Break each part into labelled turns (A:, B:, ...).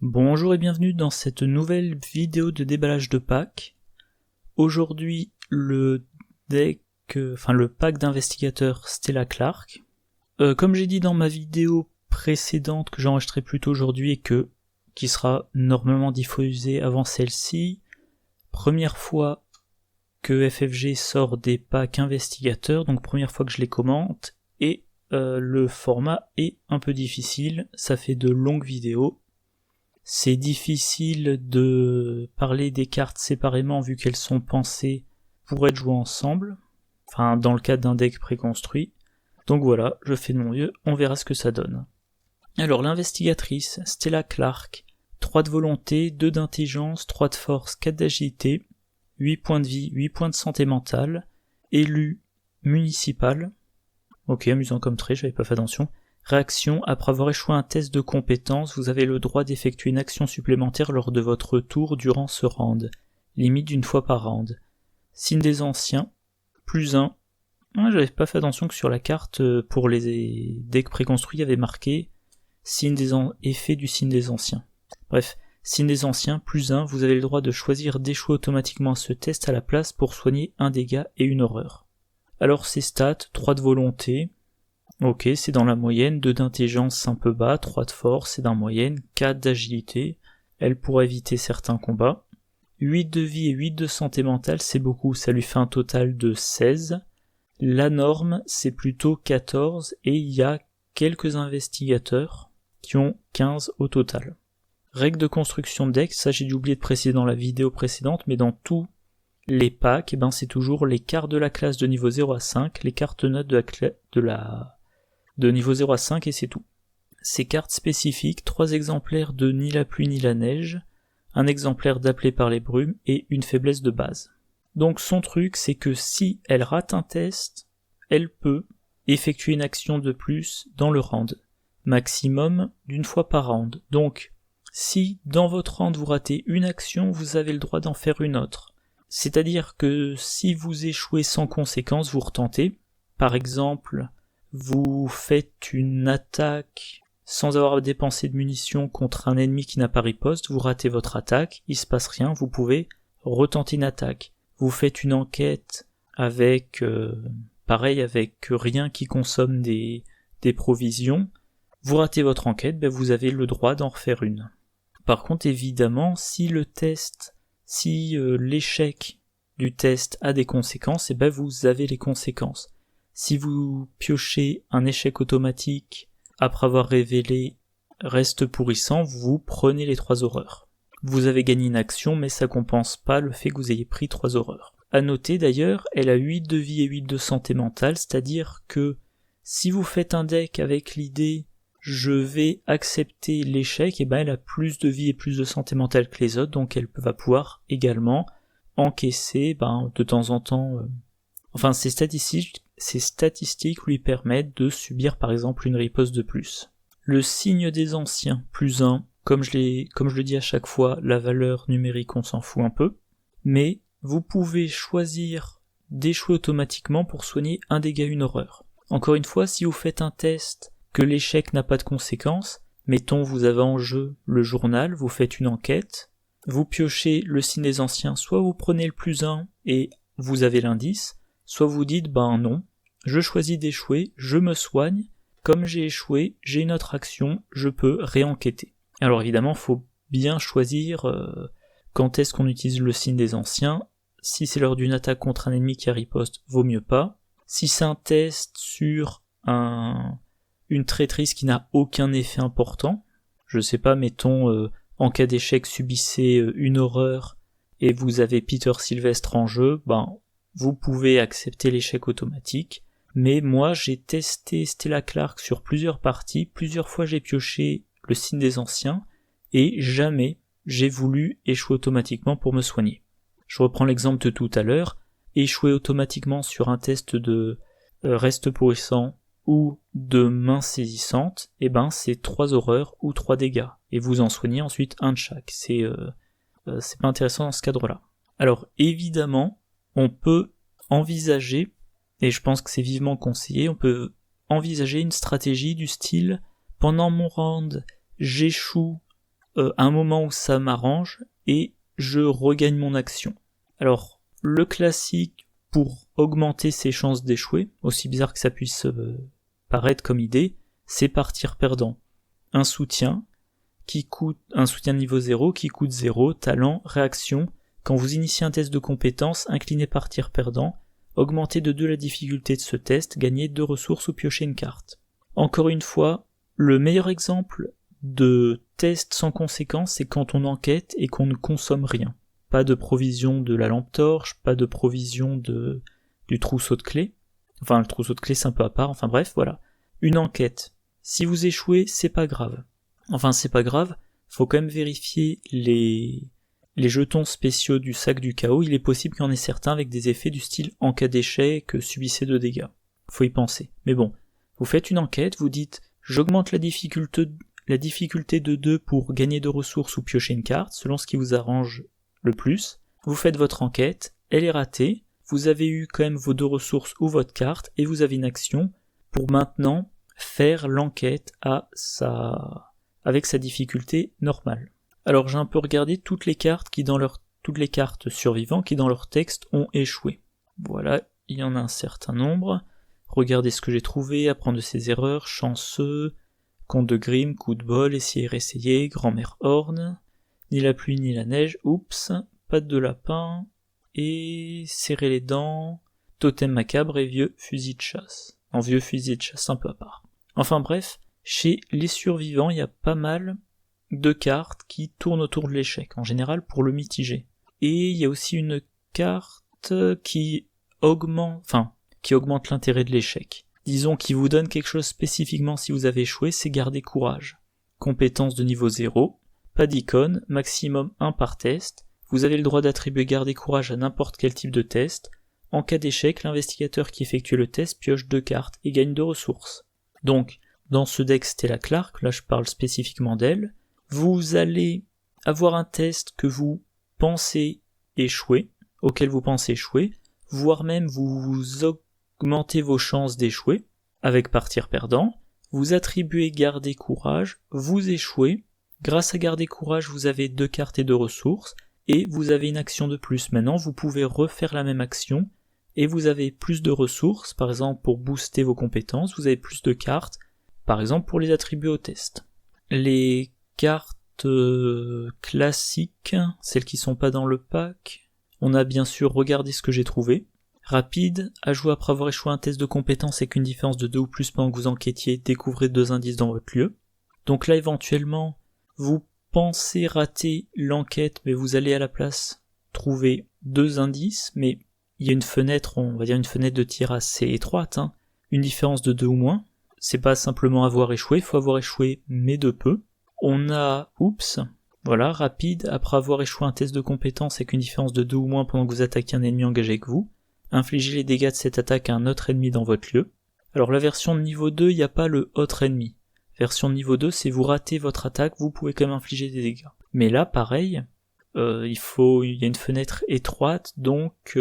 A: Bonjour et bienvenue dans cette nouvelle vidéo de déballage de pack. Aujourd'hui, le pack d'investigateurs Stella Clark. Comme j'ai dit dans ma vidéo précédente que j'ai enregistrée plus tôt aujourd'hui et qui sera normalement diffusée avant celle-ci, première fois que FFG sort des packs investigateurs, donc première fois que je les commente, et le format est un peu difficile, ça fait de longues vidéos. C'est difficile de parler des cartes séparément vu qu'elles sont pensées pour être jouées ensemble, enfin dans le cadre d'un deck préconstruit. Donc voilà, je fais de mon mieux, on verra ce que ça donne. Alors l'investigatrice, Stella Clark, 3 de volonté, 2 d'intelligence, 3 de force, 4 d'agilité, 8 points de vie, 8 points de santé mentale, élue municipale. Ok, amusant comme trait, j'avais pas fait attention. Réaction, après avoir échoué un test de compétence, vous avez le droit d'effectuer une action supplémentaire lors de votre tour durant ce round, limite d'une fois par round. Signe des anciens, plus 1. J'avais pas fait attention que sur la carte, pour les decks préconstruits, il y avait marqué effet du signe des anciens. Bref, signe des anciens, plus 1, vous avez le droit de choisir d'échouer automatiquement à ce test à la place pour soigner un dégât et une horreur. Alors ses stats, 3 de volonté, ok, c'est dans la moyenne, 2 d'intelligence c'est un peu bas, 3 de force c'est dans la moyenne, 4 d'agilité, elle pourra éviter certains combats. 8 de vie et 8 de santé mentale c'est beaucoup, ça lui fait un total de 16. La norme c'est plutôt 14 et il y a quelques investigateurs qui ont 15 au total. Règle de construction de deck, ça j'ai dû oublier de préciser dans la vidéo précédente, mais dans tous les packs, c'est toujours les cartes de la classe de niveau 0 à 5, les cartes notes de niveau 0 à 5 et c'est tout. Ces cartes spécifiques, 3 exemplaires de Ni la pluie ni la neige, un exemplaire d'Appelé par les brumes et une faiblesse de base. Donc son truc c'est que si elle rate un test, elle peut effectuer une action de plus dans le round, maximum d'une fois par round. Donc si dans votre round vous ratez une action, vous avez le droit d'en faire une autre. C'est-à-dire que si vous échouez sans conséquence, vous retentez. Par exemple, vous faites une attaque sans avoir dépensé de munitions contre un ennemi qui n'a pas riposte, vous ratez votre attaque, il se passe rien, vous pouvez retenter une attaque. Vous faites une enquête avec rien qui consomme des provisions, vous ratez votre enquête, vous avez le droit d'en refaire une. Par contre, évidemment, si l'échec du test a des conséquences, vous avez les conséquences. Si vous piochez un échec automatique après avoir révélé reste pourrissant, vous prenez les 3 horreurs. Vous avez gagné une action, mais ça compense pas le fait que vous ayez pris 3 horreurs. À noter d'ailleurs, elle a 8 de vie et 8 de santé mentale, c'est-à-dire que si vous faites un deck avec l'idée je vais accepter l'échec, elle a plus de vie et plus de santé mentale que les autres, donc elle va pouvoir également encaisser de temps en temps. Ces statistiques lui permettent de subir par exemple une riposte de plus. Le signe des anciens, plus 1, comme je le dis à chaque fois, la valeur numérique on s'en fout un peu, mais vous pouvez choisir d'échouer automatiquement pour soigner un dégât, une horreur. Encore une fois, si vous faites un test que l'échec n'a pas de conséquences, mettons vous avez en jeu le journal, vous faites une enquête, vous piochez le signe des anciens, soit vous prenez le plus 1 et vous avez l'indice, soit vous dites non, je choisis d'échouer, je me soigne, comme j'ai échoué, j'ai une autre action, je peux réenquêter. Alors évidemment, faut bien choisir quand est-ce qu'on utilise le signe des anciens. Si c'est lors d'une attaque contre un ennemi qui a riposte, vaut mieux pas. Si c'est un test sur une traîtrise qui n'a aucun effet important, je sais pas, mettons en cas d'échec subissez une horreur et vous avez Peter Sylvestre en jeu, vous pouvez accepter l'échec automatique. Mais moi j'ai testé Stella Clark sur plusieurs parties, plusieurs fois j'ai pioché le signe des anciens et jamais j'ai voulu échouer automatiquement pour me soigner. Je reprends l'exemple de tout à l'heure, échouer automatiquement sur un test de reste pourrissant ou de main saisissante, c'est 3 horreurs ou 3 dégâts, et vous en soignez ensuite un de chaque. C'est pas intéressant dans ce cadre-là. Alors évidemment, on peut envisager, et je pense que c'est vivement conseillé, on peut envisager une stratégie du style, pendant mon round, j'échoue un moment où ça m'arrange et je regagne mon action. Alors, le classique pour augmenter ses chances d'échouer, aussi bizarre que ça puisse paraître comme idée, c'est partir perdant. Un soutien niveau 0 qui coûte 0, talent, réaction. Quand vous initiez un test de compétences, inclinez partir perdant, augmentez de 2 la difficulté de ce test, gagnez 2 ressources ou piochez une carte. Encore une fois, le meilleur exemple de test sans conséquence, c'est quand on enquête et qu'on ne consomme rien. Pas de provision de la lampe torche, pas de provision du trousseau de clés. Enfin, le trousseau de clés c'est un peu à part, enfin bref, voilà. Une enquête. Si vous échouez, c'est pas grave. Enfin, c'est pas grave, faut quand même vérifier les jetons spéciaux du sac du chaos. Il est possible qu'il y en ait certains avec des effets du style en cas d'échec, subissez 2 dégâts. Faut y penser. Mais bon, vous faites une enquête, vous dites j'augmente la difficulté de 2 pour gagner 2 ressources ou piocher une carte, selon ce qui vous arrange le plus. Vous faites votre enquête, elle est ratée, vous avez eu quand même vos 2 ressources ou votre carte, et vous avez une action pour maintenant faire l'enquête avec sa difficulté normale. Alors j'ai un peu regardé toutes les cartes survivantes qui dans leur texte ont échoué. Voilà, il y en a un certain nombre. Regardez ce que j'ai trouvé, apprendre de ses erreurs, chanceux, conte de Grimm, coup de bol, essayer, réessayer, grand-mère Horn, ni la pluie ni la neige, oups, patte de lapin, et serrer les dents, totem macabre et vieux fusil de chasse. En vieux fusil de chasse un peu à part. Enfin bref, chez les survivants, il y a pas mal de cartes qui tournent autour de l'échec, en général pour le mitiger. Et il y a aussi une carte qui augmente l'intérêt de l'échec. Disons qui vous donne quelque chose spécifiquement si vous avez échoué, c'est garder courage. Compétence de niveau 0, pas d'icône, maximum 1 par test, vous avez le droit d'attribuer garder courage à n'importe quel type de test. En cas d'échec, l'investigateur qui effectue le test pioche 2 cartes et gagne 2 ressources. Donc, dans ce deck Stella Clark, là je parle spécifiquement d'elle, vous allez avoir un test que vous pensez échouer, auquel vous pensez échouer, voire même vous augmentez vos chances d'échouer, avec partir perdant, vous attribuez garder courage, vous échouez, grâce à garder courage vous avez 2 cartes et 2 ressources, et vous avez une action de plus. Maintenant vous pouvez refaire la même action, et vous avez plus de ressources, par exemple pour booster vos compétences, vous avez plus de cartes, par exemple pour les attribuer au test. Les cartes classiques, celles qui sont pas dans le pack, on a bien sûr regardé ce que j'ai trouvé. Rapide, à jouer après avoir échoué un test de compétence avec une différence de 2 ou plus pendant que vous enquêtiez, découvrez 2 indices dans votre lieu. Donc là éventuellement, vous pensez rater l'enquête, mais vous allez à la place trouver 2 indices, mais il y a une fenêtre, on va dire une fenêtre de tir assez étroite, une différence de 2 ou moins. C'est pas simplement avoir échoué, il faut avoir échoué mais de peu. On a, voilà, rapide, après avoir échoué un test de compétence avec une différence de 2 ou moins pendant que vous attaquez un ennemi engagé avec vous. Infligez les dégâts de cette attaque à un autre ennemi dans votre lieu. Alors la version de niveau 2, il n'y a pas le autre ennemi. Version de niveau 2, c'est vous ratez votre attaque, vous pouvez quand même infliger des dégâts. Mais là, pareil, il y a une fenêtre étroite, donc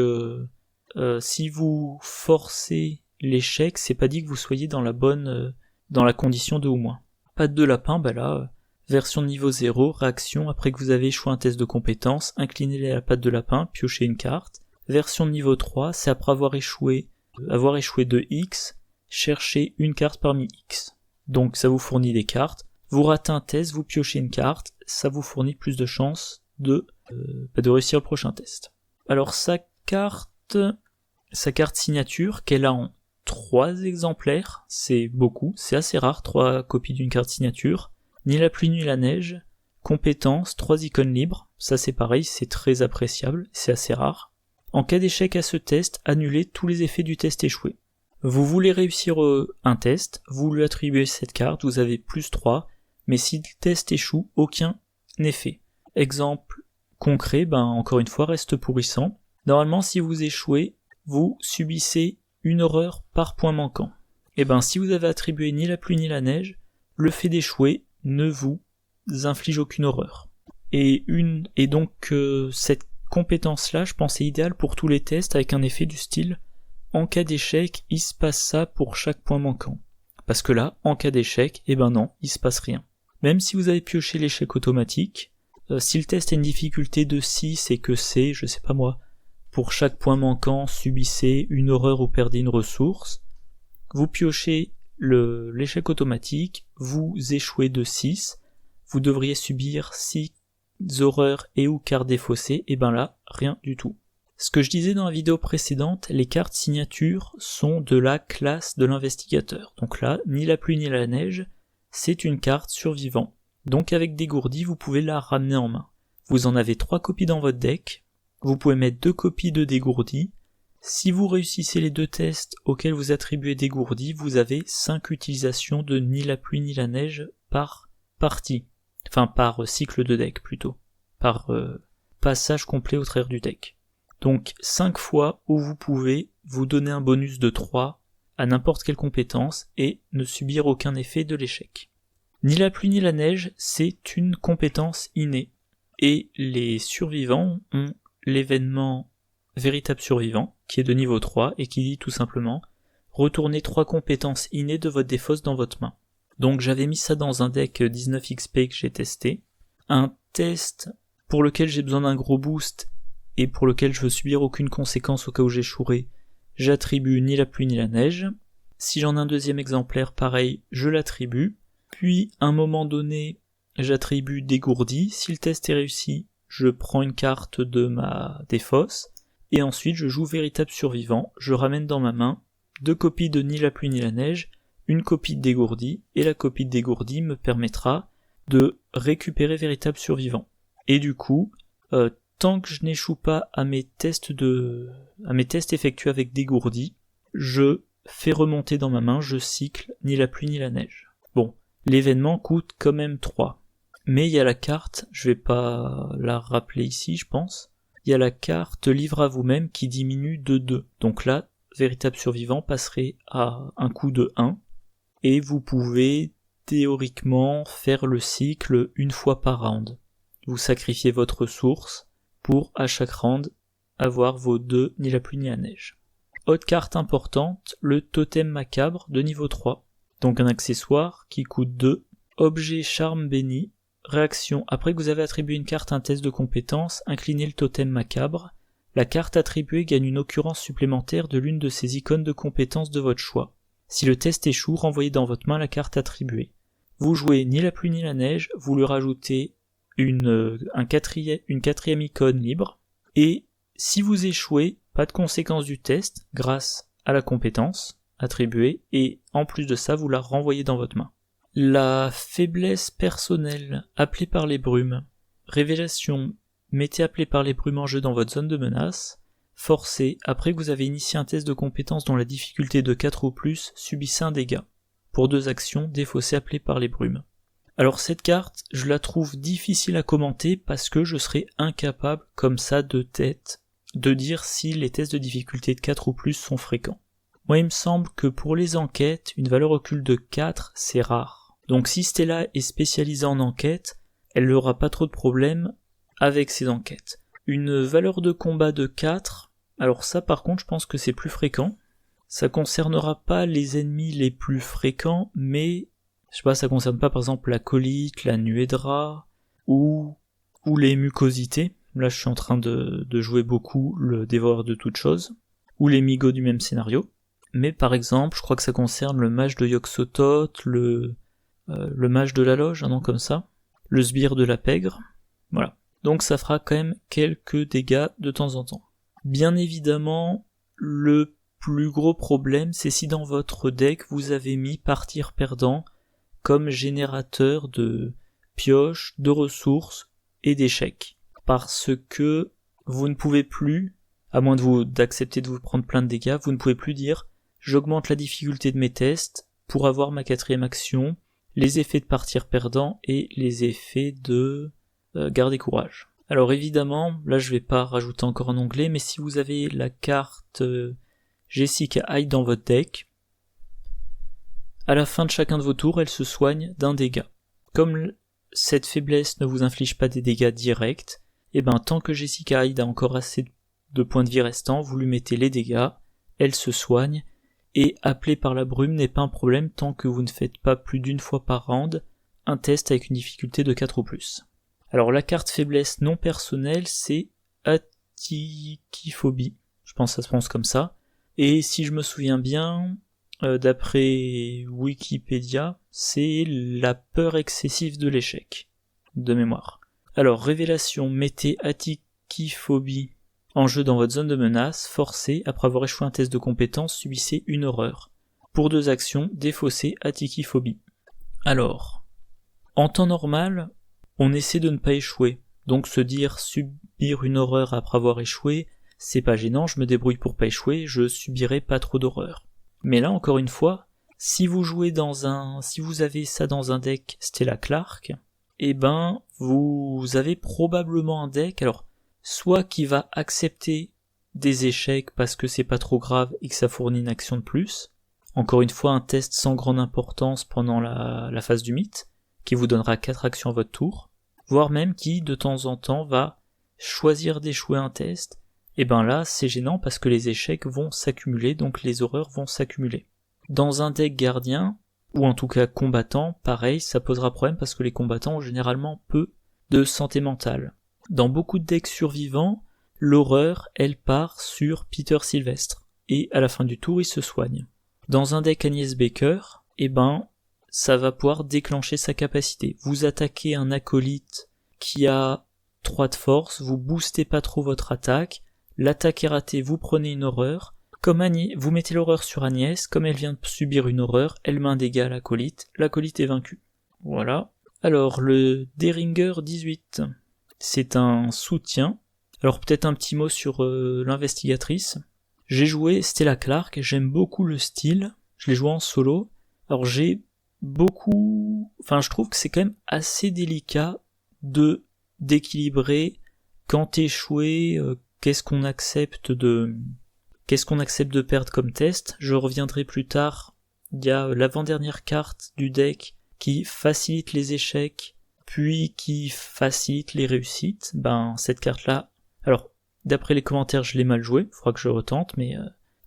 A: si vous forcez l'échec, c'est pas dit que vous soyez dans la condition 2 ou moins. Patte de lapin, là, version de niveau 0, réaction, après que vous avez échoué un test de compétence, inclinez la patte de lapin, piochez une carte. Version de niveau 3, c'est après avoir échoué de X, cherchez une carte parmi X. Donc ça vous fournit des cartes, vous ratez un test, vous piochez une carte, ça vous fournit plus de chances de réussir le prochain test. Alors sa carte signature, qu'elle a en 3 exemplaires, c'est beaucoup, c'est assez rare, 3 copies d'une carte signature, ni la pluie ni la neige, compétence, 3 icônes libres, ça c'est pareil, c'est très appréciable, c'est assez rare. En cas d'échec à ce test, annulez tous les effets du test échoué. Vous voulez réussir un test, vous lui attribuez cette carte, vous avez plus 3, mais si le test échoue, aucun n'est fait. Exemple concret, encore une fois, reste pourrissant. Normalement, si vous échouez, vous subissez une horreur par point manquant. Et si vous avez attribué ni la pluie ni la neige, le fait d'échouer ne vous inflige aucune horreur. Et donc cette compétence-là, je pense, est idéale pour tous les tests avec un effet du style en cas d'échec, il se passe ça pour chaque point manquant. Parce que là, en cas d'échec, non, il se passe rien. Même si vous avez pioché l'échec automatique, si le test a une difficulté de 6 et que c'est, je sais pas moi, pour chaque point manquant, subissez une horreur ou perdez une ressource, vous piochez l'échec automatique, vous échouez de 6, vous devriez subir 6 horreurs et ou cartes défaussées, et ben là, rien du tout. Ce que je disais dans la vidéo précédente, les cartes signatures sont de la classe de l'investigateur. Donc là, ni la pluie ni la neige, c'est une carte survivant. Donc avec Dégourdi, vous pouvez la ramener en main. Vous en avez 3 copies dans votre deck, vous pouvez mettre 2 copies de Dégourdi. Si vous réussissez les 2 tests auxquels vous attribuez Dégourdi, vous avez 5 utilisations de ni la pluie ni la neige par partie. Enfin par cycle de deck plutôt. Par passage complet au travers du deck. Donc 5 fois où vous pouvez vous donner un bonus de 3 à n'importe quelle compétence et ne subir aucun effet de l'échec. Ni la pluie ni la neige, c'est une compétence innée. Et les survivants ont l'événement véritable survivant, qui est de niveau 3, et qui dit tout simplement « Retournez 3 compétences innées de votre défausse dans votre main ». Donc j'avais mis ça dans un deck 19 XP que j'ai testé. Un test pour lequel j'ai besoin d'un gros boost et pour lequel je veux subir aucune conséquence au cas où j'échouerai, j'attribue ni la pluie ni la neige. Si j'en ai un deuxième exemplaire, pareil, je l'attribue. Puis, à un moment donné, j'attribue Dégourdi. Si le test est réussi, je prends une carte de ma défausse. Et ensuite, je joue véritable survivant. Je ramène dans ma main 2 copies de ni la pluie ni la neige, une copie de Dégourdi, et la copie de Dégourdi me permettra de récupérer véritable survivant. Et du coup, tant que je n'échoue pas à mes tests effectués avec Dégourdi, je fais remonter dans ma main, je cycle ni la pluie ni la neige. Bon, l'événement coûte quand même 3. Mais il y a la carte, je vais pas la rappeler ici je pense, il y a la carte livre à vous-même qui diminue de 2. Donc là, véritable survivant passerait à un coût de 1, et vous pouvez théoriquement faire le cycle une fois par round. Vous sacrifiez votre ressource pour à chaque round avoir vos 2 ni la pluie ni la neige. Autre carte importante, le totem macabre de niveau 3. Donc un accessoire qui coûte 2. Objet charme béni. Réaction, après que vous avez attribué une carte à un test de compétence, inclinez le totem macabre. La carte attribuée gagne une occurrence supplémentaire de l'une de ces icônes de compétence de votre choix. Si le test échoue, renvoyez dans votre main la carte attribuée. Vous jouez ni la pluie ni la neige, vous lui rajoutez une quatrième icône libre, et si vous échouez, pas de conséquence du test grâce à la compétence attribuée, et en plus de ça, vous la renvoyez dans votre main. La faiblesse personnelle appelée par les brumes. Révélation, mettez appelé par les brumes en jeu dans votre zone de menace. Forcé, après que vous avez initié un test de compétence dont la difficulté est de 4 ou plus, subissez un dégât. Pour 2 actions, défaussé appelé par les brumes. Alors cette carte, je la trouve difficile à commenter parce que je serais incapable, comme ça de tête, de dire si les tests de difficulté de 4 ou plus sont fréquents. Moi il me semble que pour les enquêtes, une valeur occulte de 4, c'est rare. Donc si Stella est spécialisée en enquête, elle n'aura pas trop de problèmes avec ses enquêtes. Une valeur de combat de 4, alors ça par contre je pense que c'est plus fréquent. Ça concernera pas les ennemis les plus fréquents, mais je sais pas, ça concerne pas par exemple la colite, la nuédra, ou les mucosités. Là je suis en train de jouer beaucoup le dévoreur de toutes choses, ou les migots du même scénario. Mais par exemple, je crois que ça concerne le mage de Yog-Sothoth, le mage de la loge, un nom comme ça, le sbire de la pègre, voilà. Donc ça fera quand même quelques dégâts de temps en temps. Bien évidemment, le plus gros problème, c'est si dans votre deck vous avez mis partir perdant comme générateur de pioches, de ressources et d'échecs. Parce que vous ne pouvez plus, à moins d'accepter de vous prendre plein de dégâts, vous ne pouvez plus dire j'augmente la difficulté de mes tests pour avoir ma 4e action, les effets de partir perdant et les effets de garder courage. Alors évidemment, là je vais pas rajouter encore un onglet, mais si vous avez la carte Jessica Hyde dans votre deck, à la fin de chacun de vos tours, elle se soigne d'un dégât. Comme cette faiblesse ne vous inflige pas des dégâts directs, et ben tant que Jessica Hyde a encore assez de points de vie restants, vous lui mettez les dégâts, elle se soigne, et appelée par la brume n'est pas un problème tant que vous ne faites pas plus d'une fois par round un test avec une difficulté de 4 ou plus. Alors la carte faiblesse non personnelle, c'est Atikiphobie, je pense que ça se prononce comme ça, et si je me souviens bien, d'après Wikipédia, c'est la peur excessive de l'échec, de mémoire. Alors, révélation, mettez Atikiphobie en jeu dans votre zone de menace, forcé, après avoir échoué un test de compétence, subissez une horreur. Pour 2 actions, défaussez Atikiphobie. Alors, en temps normal, on essaie de ne pas échouer, donc se dire subir une horreur après avoir échoué, c'est pas gênant, je me débrouille pour pas échouer, je subirai pas trop d'horreur. Mais là, encore une fois, si vous avez ça dans un deck Stella Clark, eh ben, vous avez probablement un deck, alors, soit qui va accepter des échecs parce que c'est pas trop grave et que ça fournit une action de plus, encore une fois un test sans grande importance pendant la phase du mythe, qui vous donnera 4 actions à votre tour, voire même qui, de temps en temps, va choisir d'échouer un test, et ben là, c'est gênant parce que les échecs vont s'accumuler, donc les horreurs vont s'accumuler. Dans un deck gardien, ou en tout cas combattant, pareil, ça posera problème parce que les combattants ont généralement peu de santé mentale. Dans beaucoup de decks survivants, l'horreur, elle part sur Peter Sylvestre, et à la fin du tour, il se soigne. Dans un deck Agnès Baker, eh ben, ça va pouvoir déclencher sa capacité. Vous attaquez un acolyte qui a 3 de force, vous boostez pas trop votre attaque, l'attaque est ratée, vous prenez une horreur, comme vous mettez l'horreur sur Agnès, comme elle vient de subir une horreur, elle met un dégât à l'acolyte est vaincu. Voilà. Alors, le Deringer 18, c'est un soutien. Alors peut-être un petit mot sur l'investigatrice. J'ai joué Stella Clark, j'aime beaucoup le style, je l'ai joué en solo. Alors je trouve que c'est quand même assez délicat d'équilibrer quand échouer, qu'est-ce qu'on accepte de perdre comme test. Je reviendrai plus tard, il y a l'avant-dernière carte du deck qui facilite les échecs, puis qui facilite les réussites. Ben, cette carte-là, alors, d'après les commentaires, je l'ai mal joué, faudra que je retente, mais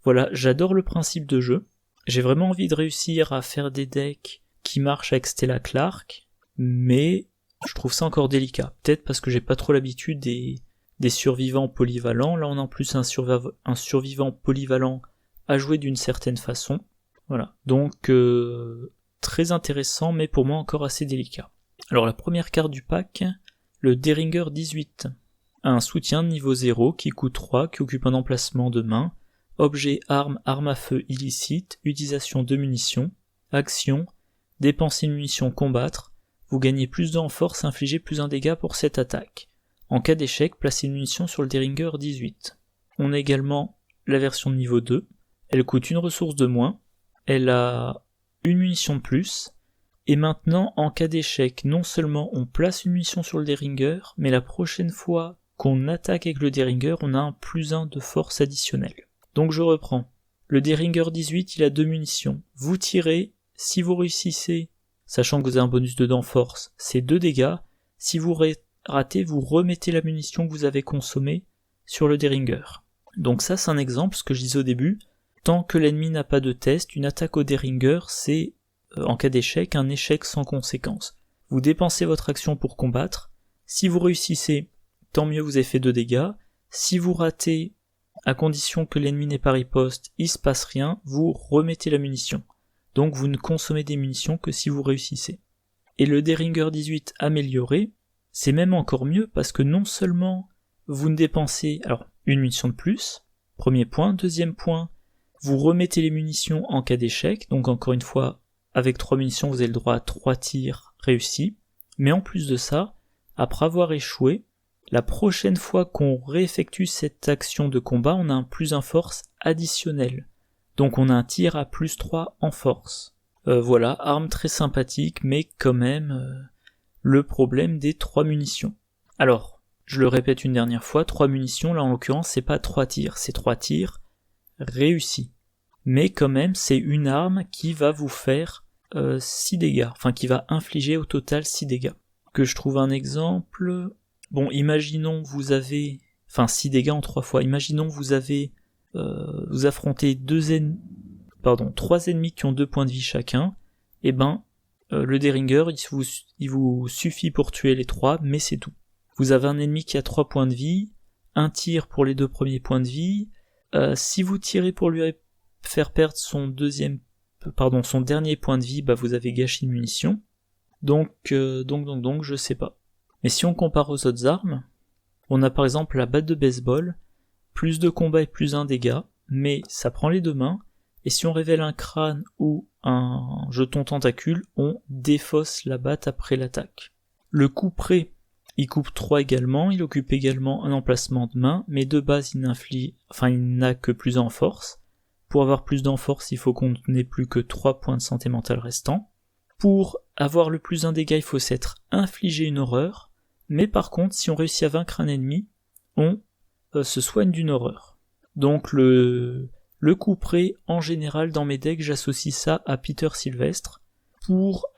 A: voilà, j'adore le principe de jeu. J'ai vraiment envie de réussir à faire des decks qui marchent avec Stella Clark, mais je trouve ça encore délicat. Peut-être parce que j'ai pas trop l'habitude des survivants polyvalents. Là, on a en plus un survivant polyvalent à jouer d'une certaine façon. Voilà. Donc, très intéressant, mais pour moi encore assez délicat. Alors, la première carte du pack, le Deringer 18. Un soutien de niveau 0 qui coûte 3, qui occupe un emplacement de main. Objet, arme à feu illicite, utilisation de munitions. Action, dépenser une munition, combattre. Vous gagnez plus de en force, infligez plus un dégât pour cette attaque. En cas d'échec, placez une munition sur le Deringer 18. On a également la version de niveau 2. Elle coûte une ressource de moins. Elle a une munition de plus. Et maintenant, en cas d'échec, non seulement on place une munition sur le Deringer, mais la prochaine fois qu'on attaque avec le Deringer, on a un +1 de force additionnelle. Donc je reprends. Le Deringer 18, il a 2 munitions. Vous tirez, si vous réussissez, sachant que vous avez un bonus de dents force, c'est 2 dégâts. Si vous ratez, vous remettez la munition que vous avez consommée sur le Deringer. Donc ça, c'est un exemple, ce que je disais au début. Tant que l'ennemi n'a pas de test, une attaque au Deringer, c'est, en cas d'échec, un échec sans conséquence. Vous dépensez votre action pour combattre. Si vous réussissez, tant mieux, vous avez fait 2 dégâts. Si vous ratez, à condition que l'ennemi n'ait pas riposte, il se passe rien, vous remettez la munition. Donc vous ne consommez des munitions que si vous réussissez. Et le Deringer 18 amélioré, c'est même encore mieux parce que non seulement vous ne dépensez une munition de plus, premier point, deuxième point, vous remettez les munitions en cas d'échec, donc encore une fois, avec 3 munitions vous avez le droit à 3 tirs réussis, mais en plus de ça, après avoir échoué, la prochaine fois qu'on réeffectue cette action de combat, on a un +1 force additionnel. Donc on a un tir à +3 en force. Voilà, arme très sympathique, mais quand même le problème des 3 munitions. Alors, je le répète une dernière fois, 3 munitions, là en l'occurrence c'est pas 3 tirs, c'est 3 tirs réussis. Mais quand même c'est une arme qui va vous faire 6 dégâts, enfin qui va infliger au total 6 dégâts. Que je trouve un exemple... Bon, imaginons vous avez... Enfin 6 dégâts en 3 fois, imaginons vous avez... vous affrontez 3 ennemis qui ont 2 points de vie chacun, et ben le Derringer, il vous suffit pour tuer les 3, mais c'est tout. Vous avez un ennemi qui a 3 points de vie, un tir pour les 2 premiers points de vie. Si vous tirez pour lui faire perdre son dernier point de vie, vous avez gâché une munition. Donc, je sais pas. Mais si on compare aux autres armes, on a par exemple la batte de baseball, plus de combat et plus 1 dégât, mais ça prend les 2 mains, et si on révèle un crâne ou un jeton tentacule, on défausse la batte après l'attaque. Le coup près, il coupe 3 également, il occupe également un emplacement de main, mais de base il n'a que plus 1 en force. Pour avoir plus d'en force, il faut qu'on n'ait plus que 3 points de santé mentale restants. Pour avoir le plus 1 dégât, il faut s'être infligé une horreur, mais par contre, si on réussit à vaincre un ennemi, on se soigne d'une horreur. Donc le coup près, en général, dans mes decks, j'associe ça à Peter Sylvestre, pour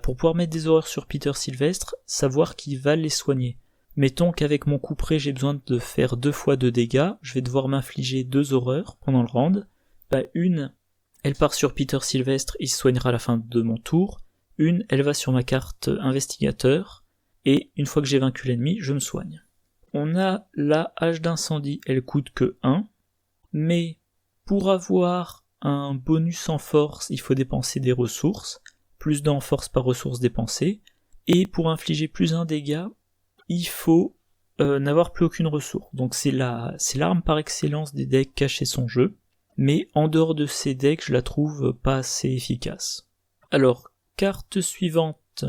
A: pouvoir mettre des horreurs sur Peter Sylvestre, savoir qu'il va les soigner. Mettons qu'avec mon coup près, j'ai besoin de faire 2 fois 2 dégâts, je vais devoir m'infliger 2 horreurs pendant le round. Une, elle part sur Peter Sylvestre, il se soignera à la fin de mon tour. Une, elle va sur ma carte investigateur, et une fois que j'ai vaincu l'ennemi, je me soigne. On a la hache d'incendie, elle coûte que 1, mais pour avoir un bonus en force, il faut dépenser des ressources, plus d'1 en force par ressource dépensée, et pour infliger plus 1 dégât, il faut n'avoir plus aucune ressource. Donc c'est l'arme par excellence des decks cachés son jeu, mais en dehors de ces decks, je la trouve pas assez efficace. Alors, carte suivante,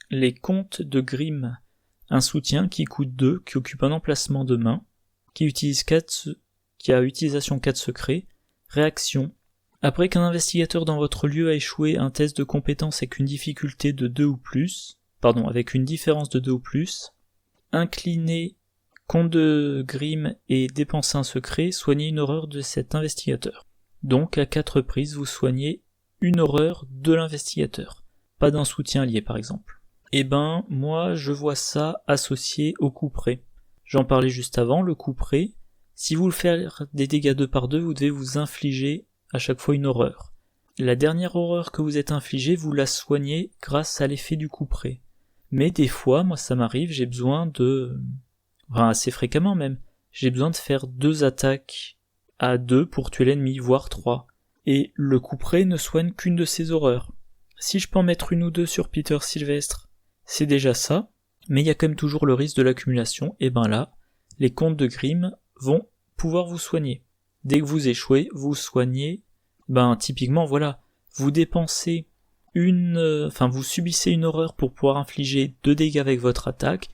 A: les contes de Grimm, un soutien qui coûte 2, qui occupe un emplacement de main, qui a utilisation 4 secrets, réaction. Après qu'un investigateur dans votre lieu a échoué un test de compétence avec une difficulté de 2 ou plus, avec une différence de 2 ou plus, inclinez conte de Grimm et dépensez un secret, soignez une horreur de cet investigateur. Donc à 4 reprises, vous soignez une horreur de l'investigateur, pas d'un soutien lié par exemple. Moi je vois ça associé au coup près. J'en parlais juste avant, le coup près, si vous voulez faire des dégâts 2 par 2, vous devez vous infliger à chaque fois une horreur. La dernière horreur que vous êtes infligée, vous la soignez grâce à l'effet du coup près. Mais des fois, moi ça m'arrive, j'ai besoin assez fréquemment même, j'ai besoin de faire 2 attaques à 2 pour tuer l'ennemi, voire 3. Et le coup près ne soigne qu'une de ces horreurs. Si je peux en mettre 1 ou 2 sur Peter Sylvestre, c'est déjà ça, mais il y a quand même toujours le risque de l'accumulation, et là, les contes de Grimm vont pouvoir vous soigner. Dès que vous échouez, vous soignez, typiquement vous dépensez vous subissez une horreur pour pouvoir infliger 2 dégâts avec votre attaque,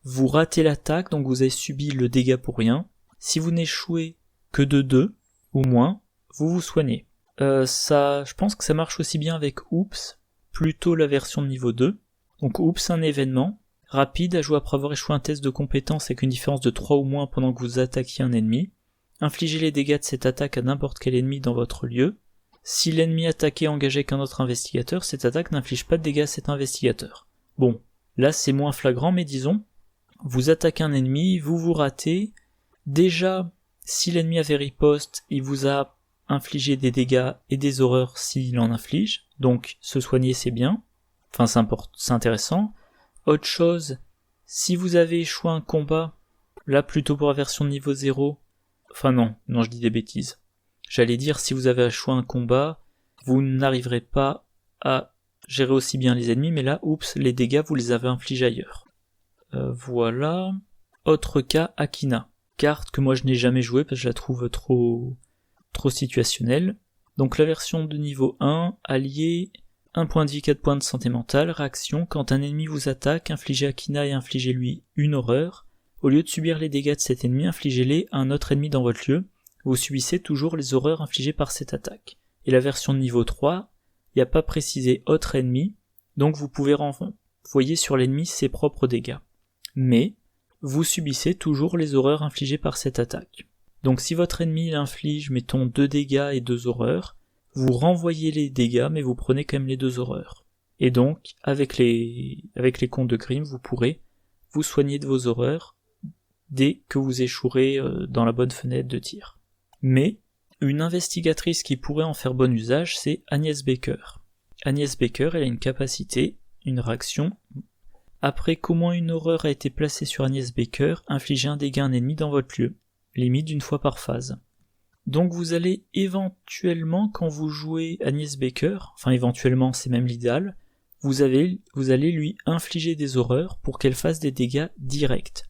A: vous ratez l'attaque, donc vous avez subi le dégât pour rien. Si vous n'échouez que de 2 ou moins, vous vous soignez. Je pense que ça marche aussi bien avec Oops, plutôt la version de niveau 2. Donc Oops, un événement rapide à jouer après avoir échoué un test de compétence avec une différence de 3 ou moins pendant que vous attaquiez un ennemi. Infligez les dégâts de cette attaque à n'importe quel ennemi dans votre lieu. Si l'ennemi attaqué engageait qu'un autre investigateur, cette attaque n'inflige pas de dégâts à cet investigateur. Bon, là c'est moins flagrant, mais disons, vous attaquez un ennemi, vous vous ratez. Déjà, si l'ennemi avait riposte, il vous a infligé des dégâts et des horreurs s'il en inflige, donc se soigner c'est bien, c'est intéressant. Autre chose, si vous avez échoué un combat, là plutôt pour la version de niveau 0, non je dis des bêtises. J'allais dire, si vous avez échoué un combat, vous n'arriverez pas à gérer aussi bien les ennemis, mais là, les dégâts, vous les avez infligés ailleurs. Voilà. Autre cas, Akina. Carte que moi je n'ai jamais jouée parce que je la trouve trop situationnelle. Donc la version de niveau 1, allié, 1 point de vie, 4 points de santé mentale, réaction, quand un ennemi vous attaque, infligez Akina et infligez-lui une horreur. Au lieu de subir les dégâts de cet ennemi, infligez-les à un autre ennemi dans votre lieu. Vous subissez toujours les horreurs infligées par cette attaque. Et la version de niveau 3, il n'y a pas précisé autre ennemi, donc vous pouvez renvoyer sur l'ennemi ses propres dégâts. Mais, vous subissez toujours les horreurs infligées par cette attaque. Donc si votre ennemi inflige, mettons, 2 dégâts et 2 horreurs, vous renvoyez les dégâts, mais vous prenez quand même les 2 horreurs. Et donc, avec les contes de Grimm, vous pourrez vous soigner de vos horreurs dès que vous échouerez dans la bonne fenêtre de tir. Mais, une investigatrice qui pourrait en faire bon usage, c'est Agnès Baker. Agnès Baker, elle a une capacité, une réaction. Après qu'au moins une horreur a été placée sur Agnès Baker, infligez un dégât à un ennemi dans votre lieu, limite d'une fois par phase. Donc vous allez éventuellement, quand vous jouez Agnès Baker, enfin éventuellement c'est même l'idéal, vous allez lui infliger des horreurs pour qu'elle fasse des dégâts directs.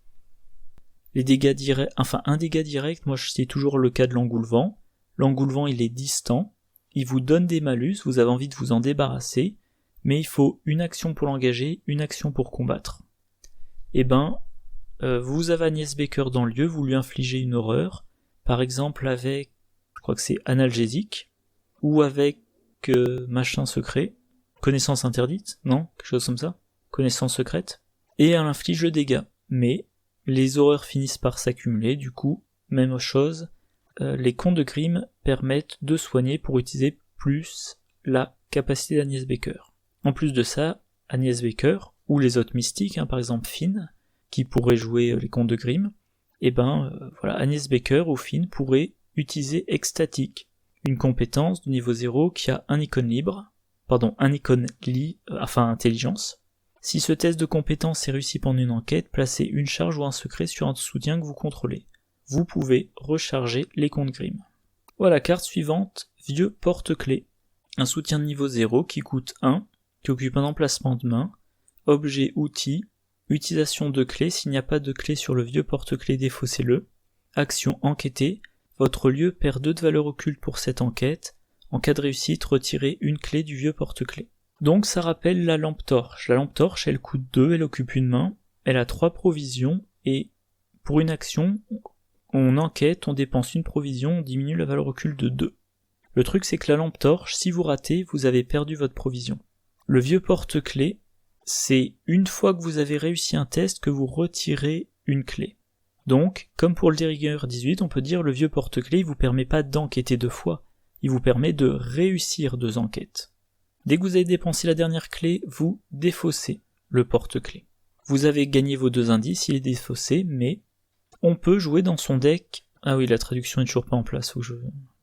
A: Les dégâts directs, enfin un dégât direct, moi c'est toujours le cas de l'engoulevent. L'engoulevent il est distant, il vous donne des malus, vous avez envie de vous en débarrasser, mais il faut une action pour l'engager, une action pour combattre. Vous avez Agnès Baker dans le lieu, vous lui infligez une horreur, par exemple avec, je crois que c'est analgésique, ou avec machin secret, connaissance interdite, non? Quelque chose comme ça? Connaissance secrète. Et elle inflige le dégât. Mais les horreurs finissent par s'accumuler, du coup, même chose, les contes de Grimm permettent de soigner pour utiliser plus la capacité d'Agnès Baker. En plus de ça, Agnès Baker, ou les autres mystiques, par exemple Finn, qui pourrait jouer les contes de Grimm, Agnès Baker ou Finn pourrait utiliser Extatique, une compétence de niveau 0 qui a un icône intelligence. Si ce test de compétence est réussi pendant une enquête, placez une charge ou un secret sur un soutien que vous contrôlez. Vous pouvez recharger les contes Grimm. Voilà, carte suivante, Vieux porte-clés. Un soutien de niveau 0 qui coûte 1, qui occupe un emplacement de main, objet outil, utilisation de clé, s'il n'y a pas de clé sur le vieux porte-clés, défaussez-le. Action enquêter, votre lieu perd 2 de valeur occulte pour cette enquête. En cas de réussite, retirez une clé du vieux porte-clés. Donc ça rappelle la lampe torche. La lampe torche, elle coûte 2, elle occupe une main, elle a 3 provisions, et pour une action, on enquête, on dépense une provision, on diminue la valeur occulte de 2. Le truc c'est que la lampe torche, si vous ratez, vous avez perdu votre provision. Le vieux porte-clés, c'est une fois que vous avez réussi un test que vous retirez une clé. Donc, comme pour le dérigueur 18, on peut dire le vieux porte-clés, il vous permet pas d'enquêter 2 fois, il vous permet de réussir 2 enquêtes. Dès que vous avez dépensé la dernière clé, vous défaussez le porte-clés. Vous avez gagné vos 2 indices, il est défaussé, mais on peut jouer dans son deck... Ah oui, la traduction est toujours pas en place, faut que je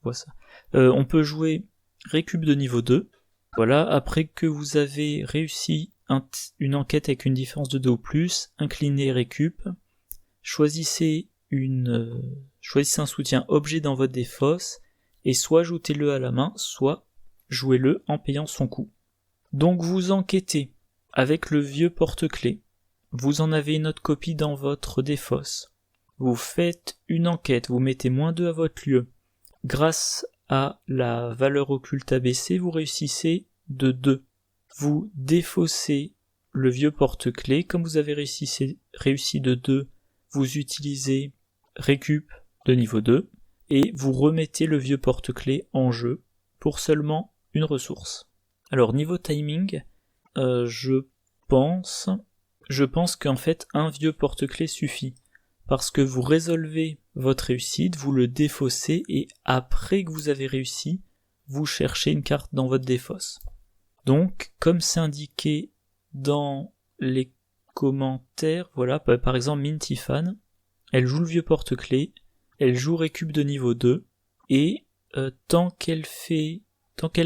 A: vois ça. On peut jouer récup de niveau 2. Voilà, après que vous avez réussi une enquête avec une différence de 2 ou plus, inclinez récup, choisissez un soutien objet dans votre défausse, et soit ajoutez-le à la main, soit jouez-le en payant son coût. Donc vous enquêtez avec le vieux porte-clés, vous en avez une autre copie dans votre défausse, vous faites une enquête, vous mettez -2 à votre lieu, grâce à la valeur occulte abaissée, vous réussissez de 2. Vous défaussez le vieux porte-clés, comme vous avez réussi de 2, vous utilisez récup de niveau 2, et vous remettez le vieux porte-clés en jeu pour seulement une ressource. Alors niveau timing, je pense qu'en fait un vieux porte-clés suffit, parce que vous résolvez votre réussite, vous le défaussez, et après que vous avez réussi, vous cherchez une carte dans votre défausse. Donc, comme c'est indiqué dans les commentaires, voilà, par exemple Minty-Fan, elle joue le vieux porte-clés, elle joue récup de niveau 2, et tant qu'elle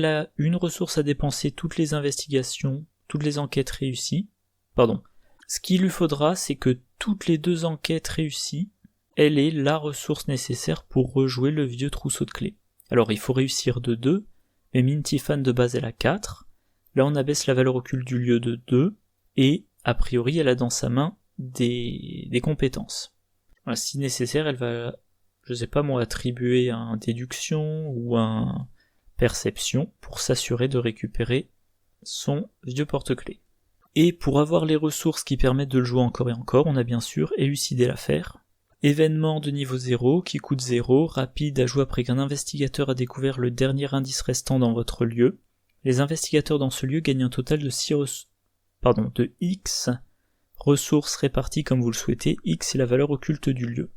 A: a une ressource à dépenser toutes les investigations, toutes les enquêtes réussies, ce qu'il lui faudra, c'est que toutes les 2 enquêtes réussies, elle ait la ressource nécessaire pour rejouer le vieux trousseau de clés. Alors il faut réussir de 2, mais Minty-Fan de base elle a 4, là on abaisse la valeur occulte du lieu de 2, et a priori elle a dans sa main des compétences. Voilà, si nécessaire, elle va, attribuer un déduction ou un perception pour s'assurer de récupérer son vieux porte-clés. Et pour avoir les ressources qui permettent de le jouer encore et encore, on a bien sûr élucidé l'affaire. Événement de niveau 0 qui coûte 0, rapide à jouer après qu'un investigateur a découvert le dernier indice restant dans votre lieu. Les investigateurs dans ce lieu gagnent un total de X ressources réparties comme vous le souhaitez. X est la valeur occulte du lieu.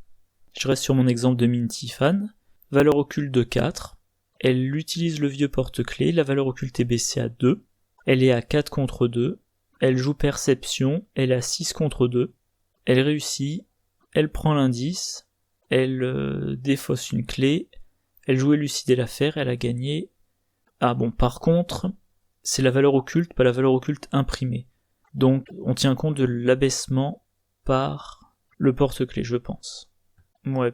A: Je reste sur mon exemple de Minty-Fan. Valeur occulte de 4. Elle utilise le vieux porte-clés, la valeur occulte est baissée à 2. Elle est à 4 contre 2. Elle joue perception, elle a 6 contre 2. Elle réussit, elle prend l'indice, elle défausse une clé, elle joue élucider l'affaire, elle a gagné. Ah bon, par contre, c'est la valeur occulte, pas la valeur occulte imprimée. Donc on tient compte de l'abaissement par le porte-clés, je pense. Ouais,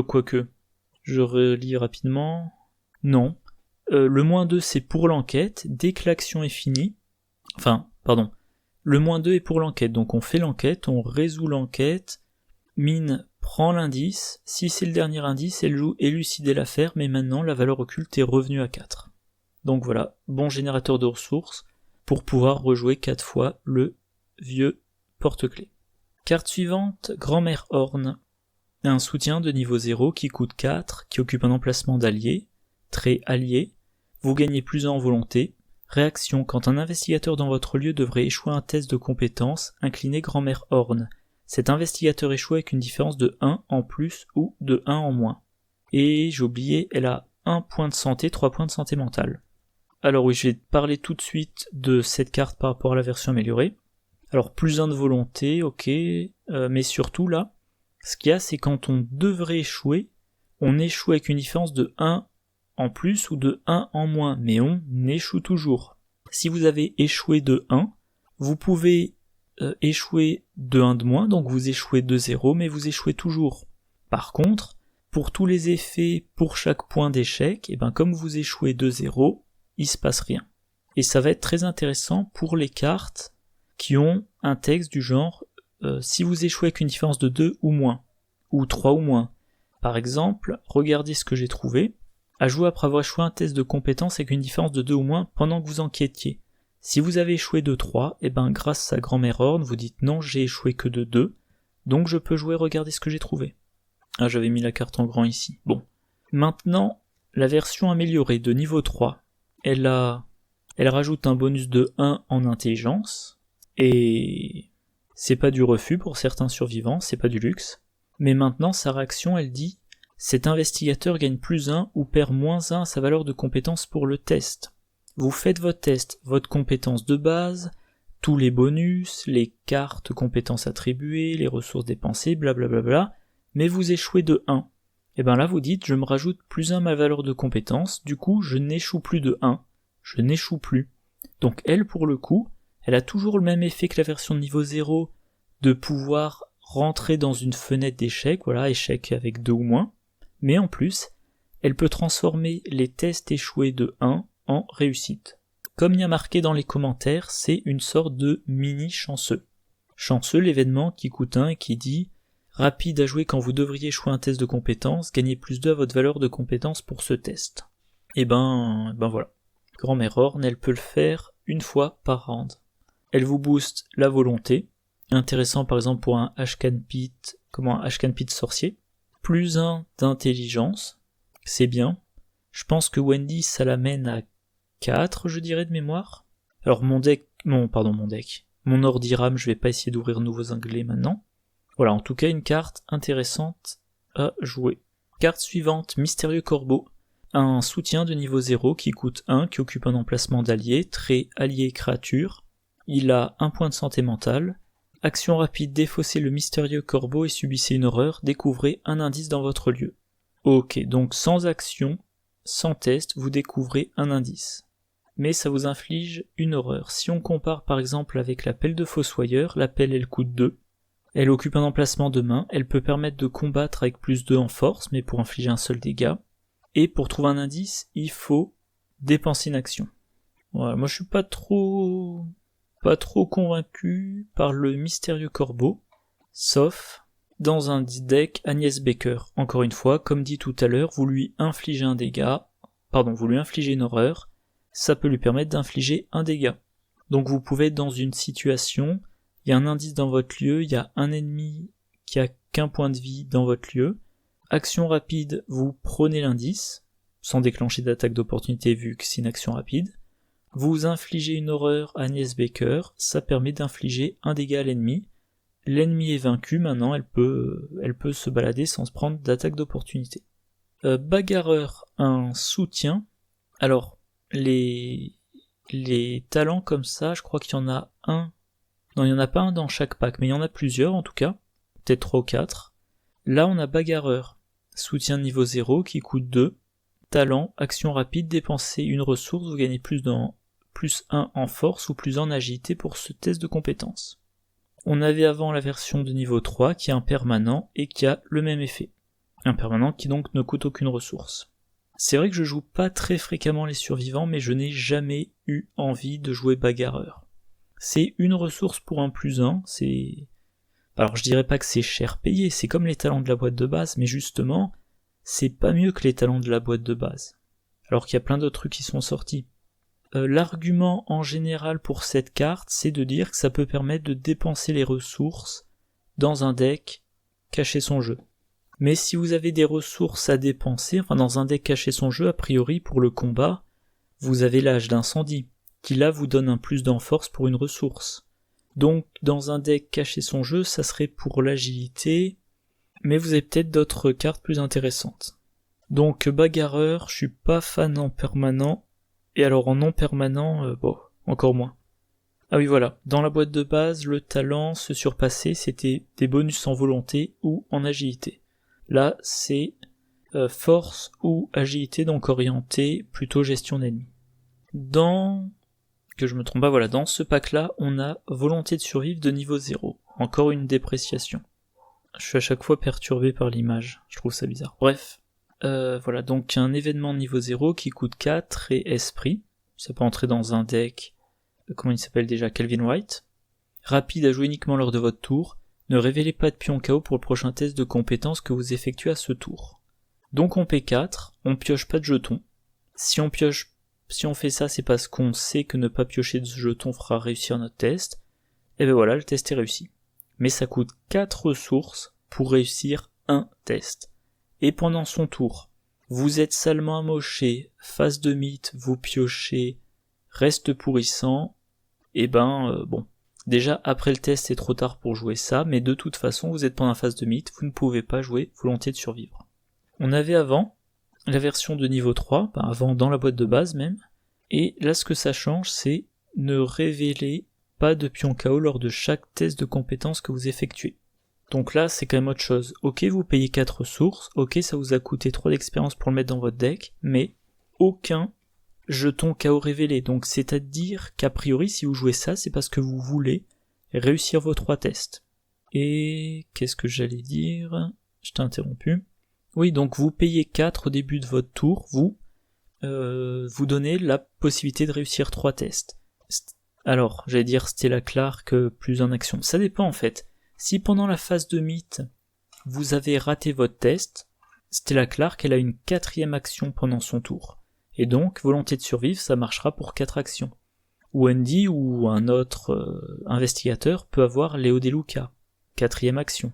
A: quoique, je relis rapidement. Non. Le -2 c'est pour l'enquête, dès que l'action est finie, le -2 est pour l'enquête, donc on fait l'enquête, on résout l'enquête, Mine prend l'indice, si c'est le dernier indice, elle joue élucider l'affaire, mais maintenant la valeur occulte est revenue à 4. Donc voilà, bon générateur de ressources, pour pouvoir rejouer 4 fois le vieux porte-clés. Carte suivante, Grand-mère Horn. Un soutien de niveau 0 qui coûte 4, qui occupe un emplacement d'allié, trait allié, vous gagnez plus 1 en volonté. Réaction, quand un investigateur dans votre lieu devrait échouer un test de compétence, inclinez Grand-mère Horn. Cet investigateur échoue avec une différence de 1 en plus ou de 1 en moins. Et j'ai oublié, elle a 1 point de santé, 3 points de santé mentale. Alors oui, je vais parler tout de suite de cette carte par rapport à la version améliorée. Alors plus 1 de volonté, ok, mais surtout là, ce qu'il y a c'est quand on devrait échouer, on échoue avec une différence de 1 en plus ou de 1 en moins, mais on échoue toujours. Si vous avez échoué de 1, vous pouvez échouer de 1 de moins, donc vous échouez de 0, mais vous échouez toujours. Par contre, pour tous les effets, pour chaque point d'échec, et comme vous échouez de 0, il se passe rien. Et ça va être très intéressant pour les cartes qui ont un texte du genre si vous échouez avec une différence de 2 ou moins, ou 3 ou moins. Par exemple, regardez ce que j'ai trouvé. À jouer après avoir échoué un test de compétence avec une différence de 2 ou moins pendant que vous enquêtiez. Si vous avez échoué de 3, grâce à Grand-mère Horn, vous dites non, j'ai échoué que de 2, donc je peux jouer, regardez ce que j'ai trouvé. Ah, j'avais mis la carte en grand ici. Bon. Maintenant, la version améliorée de niveau 3, elle rajoute un bonus de 1 en intelligence, et c'est pas du refus pour certains survivants, c'est pas du luxe. Mais maintenant, sa réaction, elle dit cet investigateur gagne plus 1 ou perd moins 1 à sa valeur de compétence pour le test. Vous faites votre test, votre compétence de base, tous les bonus, les cartes compétences attribuées, les ressources dépensées, blablabla, mais vous échouez de 1. Et là vous dites, je me rajoute plus 1 à ma valeur de compétence, du coup je n'échoue plus de 1, je n'échoue plus. Donc elle, pour le coup, elle a toujours le même effet que la version de niveau 0, de pouvoir rentrer dans une fenêtre d'échec, voilà, échec avec 2 ou moins, mais en plus, elle peut transformer les tests échoués de 1 en réussite. Comme il y a marqué dans les commentaires, c'est une sorte de mini chanceux. Chanceux, l'événement qui coûte 1 et qui dit rapide à jouer quand vous devriez échouer un test de compétence, gagnez plus 2 à votre valeur de compétence pour ce test. Et voilà. Grand-mère Horn, elle peut le faire une fois par round. Elle vous booste la volonté, intéressant par exemple pour un Ashcan Pit sorcier. Plus 1 d'intelligence, c'est bien. Je pense que Wendy, ça l'amène à 4, je dirais, de mémoire. Alors mon ordiram, je vais pas essayer d'ouvrir de nouveaux onglets maintenant. Voilà, en tout cas une carte intéressante à jouer. Carte suivante, Mystérieux Corbeau. Un soutien de niveau 0 qui coûte 1, qui occupe un emplacement d'allié, trait allié créature. Il a 1 point de santé mentale. Action rapide, défaussez le Mystérieux Corbeau et subissez une horreur, découvrez un indice dans votre lieu. Ok, donc sans action, sans test, vous découvrez un indice. Mais ça vous inflige une horreur. Si on compare par exemple avec la pelle de Fossoyeur, la pelle elle coûte 2. Elle occupe un emplacement de main, elle peut permettre de combattre avec plus 2 en force, mais pour infliger un seul dégât. Et pour trouver un indice, il faut dépenser une action. Voilà, moi je suis pas trop convaincu par le Mystérieux Corbeau, sauf dans un deck Agnès Baker. Encore une fois, comme dit tout à l'heure, vous lui infligez une horreur, ça peut lui permettre d'infliger un dégât. Donc vous pouvez être dans une situation, il y a un indice dans votre lieu, il y a un ennemi qui a qu'un point de vie dans votre lieu, action rapide, vous prenez l'indice, sans déclencher d'attaque d'opportunité vu que c'est une action rapide, vous infligez une horreur à Agnès Baker, ça permet d'infliger un dégât à l'ennemi. L'ennemi est vaincu, maintenant elle peut se balader sans se prendre d'attaque d'opportunité. Bagarreur, un soutien. Alors, les talents comme ça, je crois qu'il y en a un. Non, il n'y en a pas un dans chaque pack, mais il y en a plusieurs en tout cas. Peut-être 3 ou 4. Là, on a bagarreur. Soutien niveau 0 qui coûte 2. Talent, action rapide, dépensez une ressource, vous gagnez plus plus 1 en force ou plus 1 en agilité pour ce test de compétence. On avait avant la version de niveau 3 qui est un permanent et qui a le même effet. Un permanent qui donc ne coûte aucune ressource. C'est vrai que je joue pas très fréquemment les survivants, mais je n'ai jamais eu envie de jouer bagarreur. C'est une ressource pour un plus 1, c'est... Alors je dirais pas que c'est cher payé, c'est comme les talents de la boîte de base, mais justement, c'est pas mieux que les talents de la boîte de base. Alors qu'il y a plein d'autres trucs qui sont sortis. L'argument en général pour cette carte, c'est de dire que ça peut permettre de dépenser les ressources dans un deck caché son jeu. Mais si vous avez des ressources à dépenser, enfin dans un deck caché son jeu, a priori pour le combat, vous avez l'âge d'incendie, qui là vous donne un plus d'enforce pour une ressource. Donc dans un deck caché son jeu, ça serait pour l'agilité, mais vous avez peut-être d'autres cartes plus intéressantes. Donc bagarreur, je suis pas fan en permanent, et alors en non permanent, encore moins. Ah oui voilà, dans la boîte de base, le talent se surpasser, c'était des bonus en volonté ou en agilité. Là, c'est force ou agilité, donc orienté plutôt gestion d'ennemis. Dans ce pack-là, on a volonté de survivre de niveau 0. Encore une dépréciation. Je suis à chaque fois perturbé par l'image, je trouve ça bizarre. Bref, voilà, donc un événement niveau 0 qui coûte 4 et esprit. Ça peut entrer dans un deck, comment il s'appelle déjà, Calvin White. Rapide à jouer uniquement lors de votre tour. Ne révélez pas de pion KO pour le prochain test de compétence que vous effectuez à ce tour. Donc on P4, on pioche pas de jetons. Si on fait ça, c'est parce qu'on sait que ne pas piocher de jetons fera réussir notre test. Et ben voilà, le test est réussi. Mais ça coûte 4 ressources pour réussir un test. Et pendant son tour, vous êtes salement amoché, phase de mythe, vous piochez, reste pourrissant, et bon. Déjà, après le test, c'est trop tard pour jouer ça, mais de toute façon, vous êtes pendant la phase de mythe, vous ne pouvez pas jouer volonté de survivre. On avait avant la version de niveau 3, avant dans la boîte de base même, et là ce que ça change, c'est ne révéler pas de pion KO lors de chaque test de compétence que vous effectuez. Donc là, c'est quand même autre chose. Ok, vous payez 4 ressources, ok, ça vous a coûté 3 d'expérience pour le mettre dans votre deck, mais aucun jeton KO révélé, donc c'est-à-dire qu'a priori si vous jouez ça, c'est parce que vous voulez réussir vos 3 tests. Et qu'est-ce que j'allais dire ? Je t'ai interrompu. Oui, donc vous payez 4 au début de votre tour, vous donnez la possibilité de réussir 3 tests. Alors, j'allais dire Stella Clark plus en action. Ça dépend en fait. Si pendant la phase de mythe, vous avez raté votre test, Stella Clark, elle a une 4e action pendant son tour. Et donc, volonté de survivre, ça marchera pour 4 actions. Ou Andy ou un autre investigateur peut avoir Léo DeLuca, 4e action.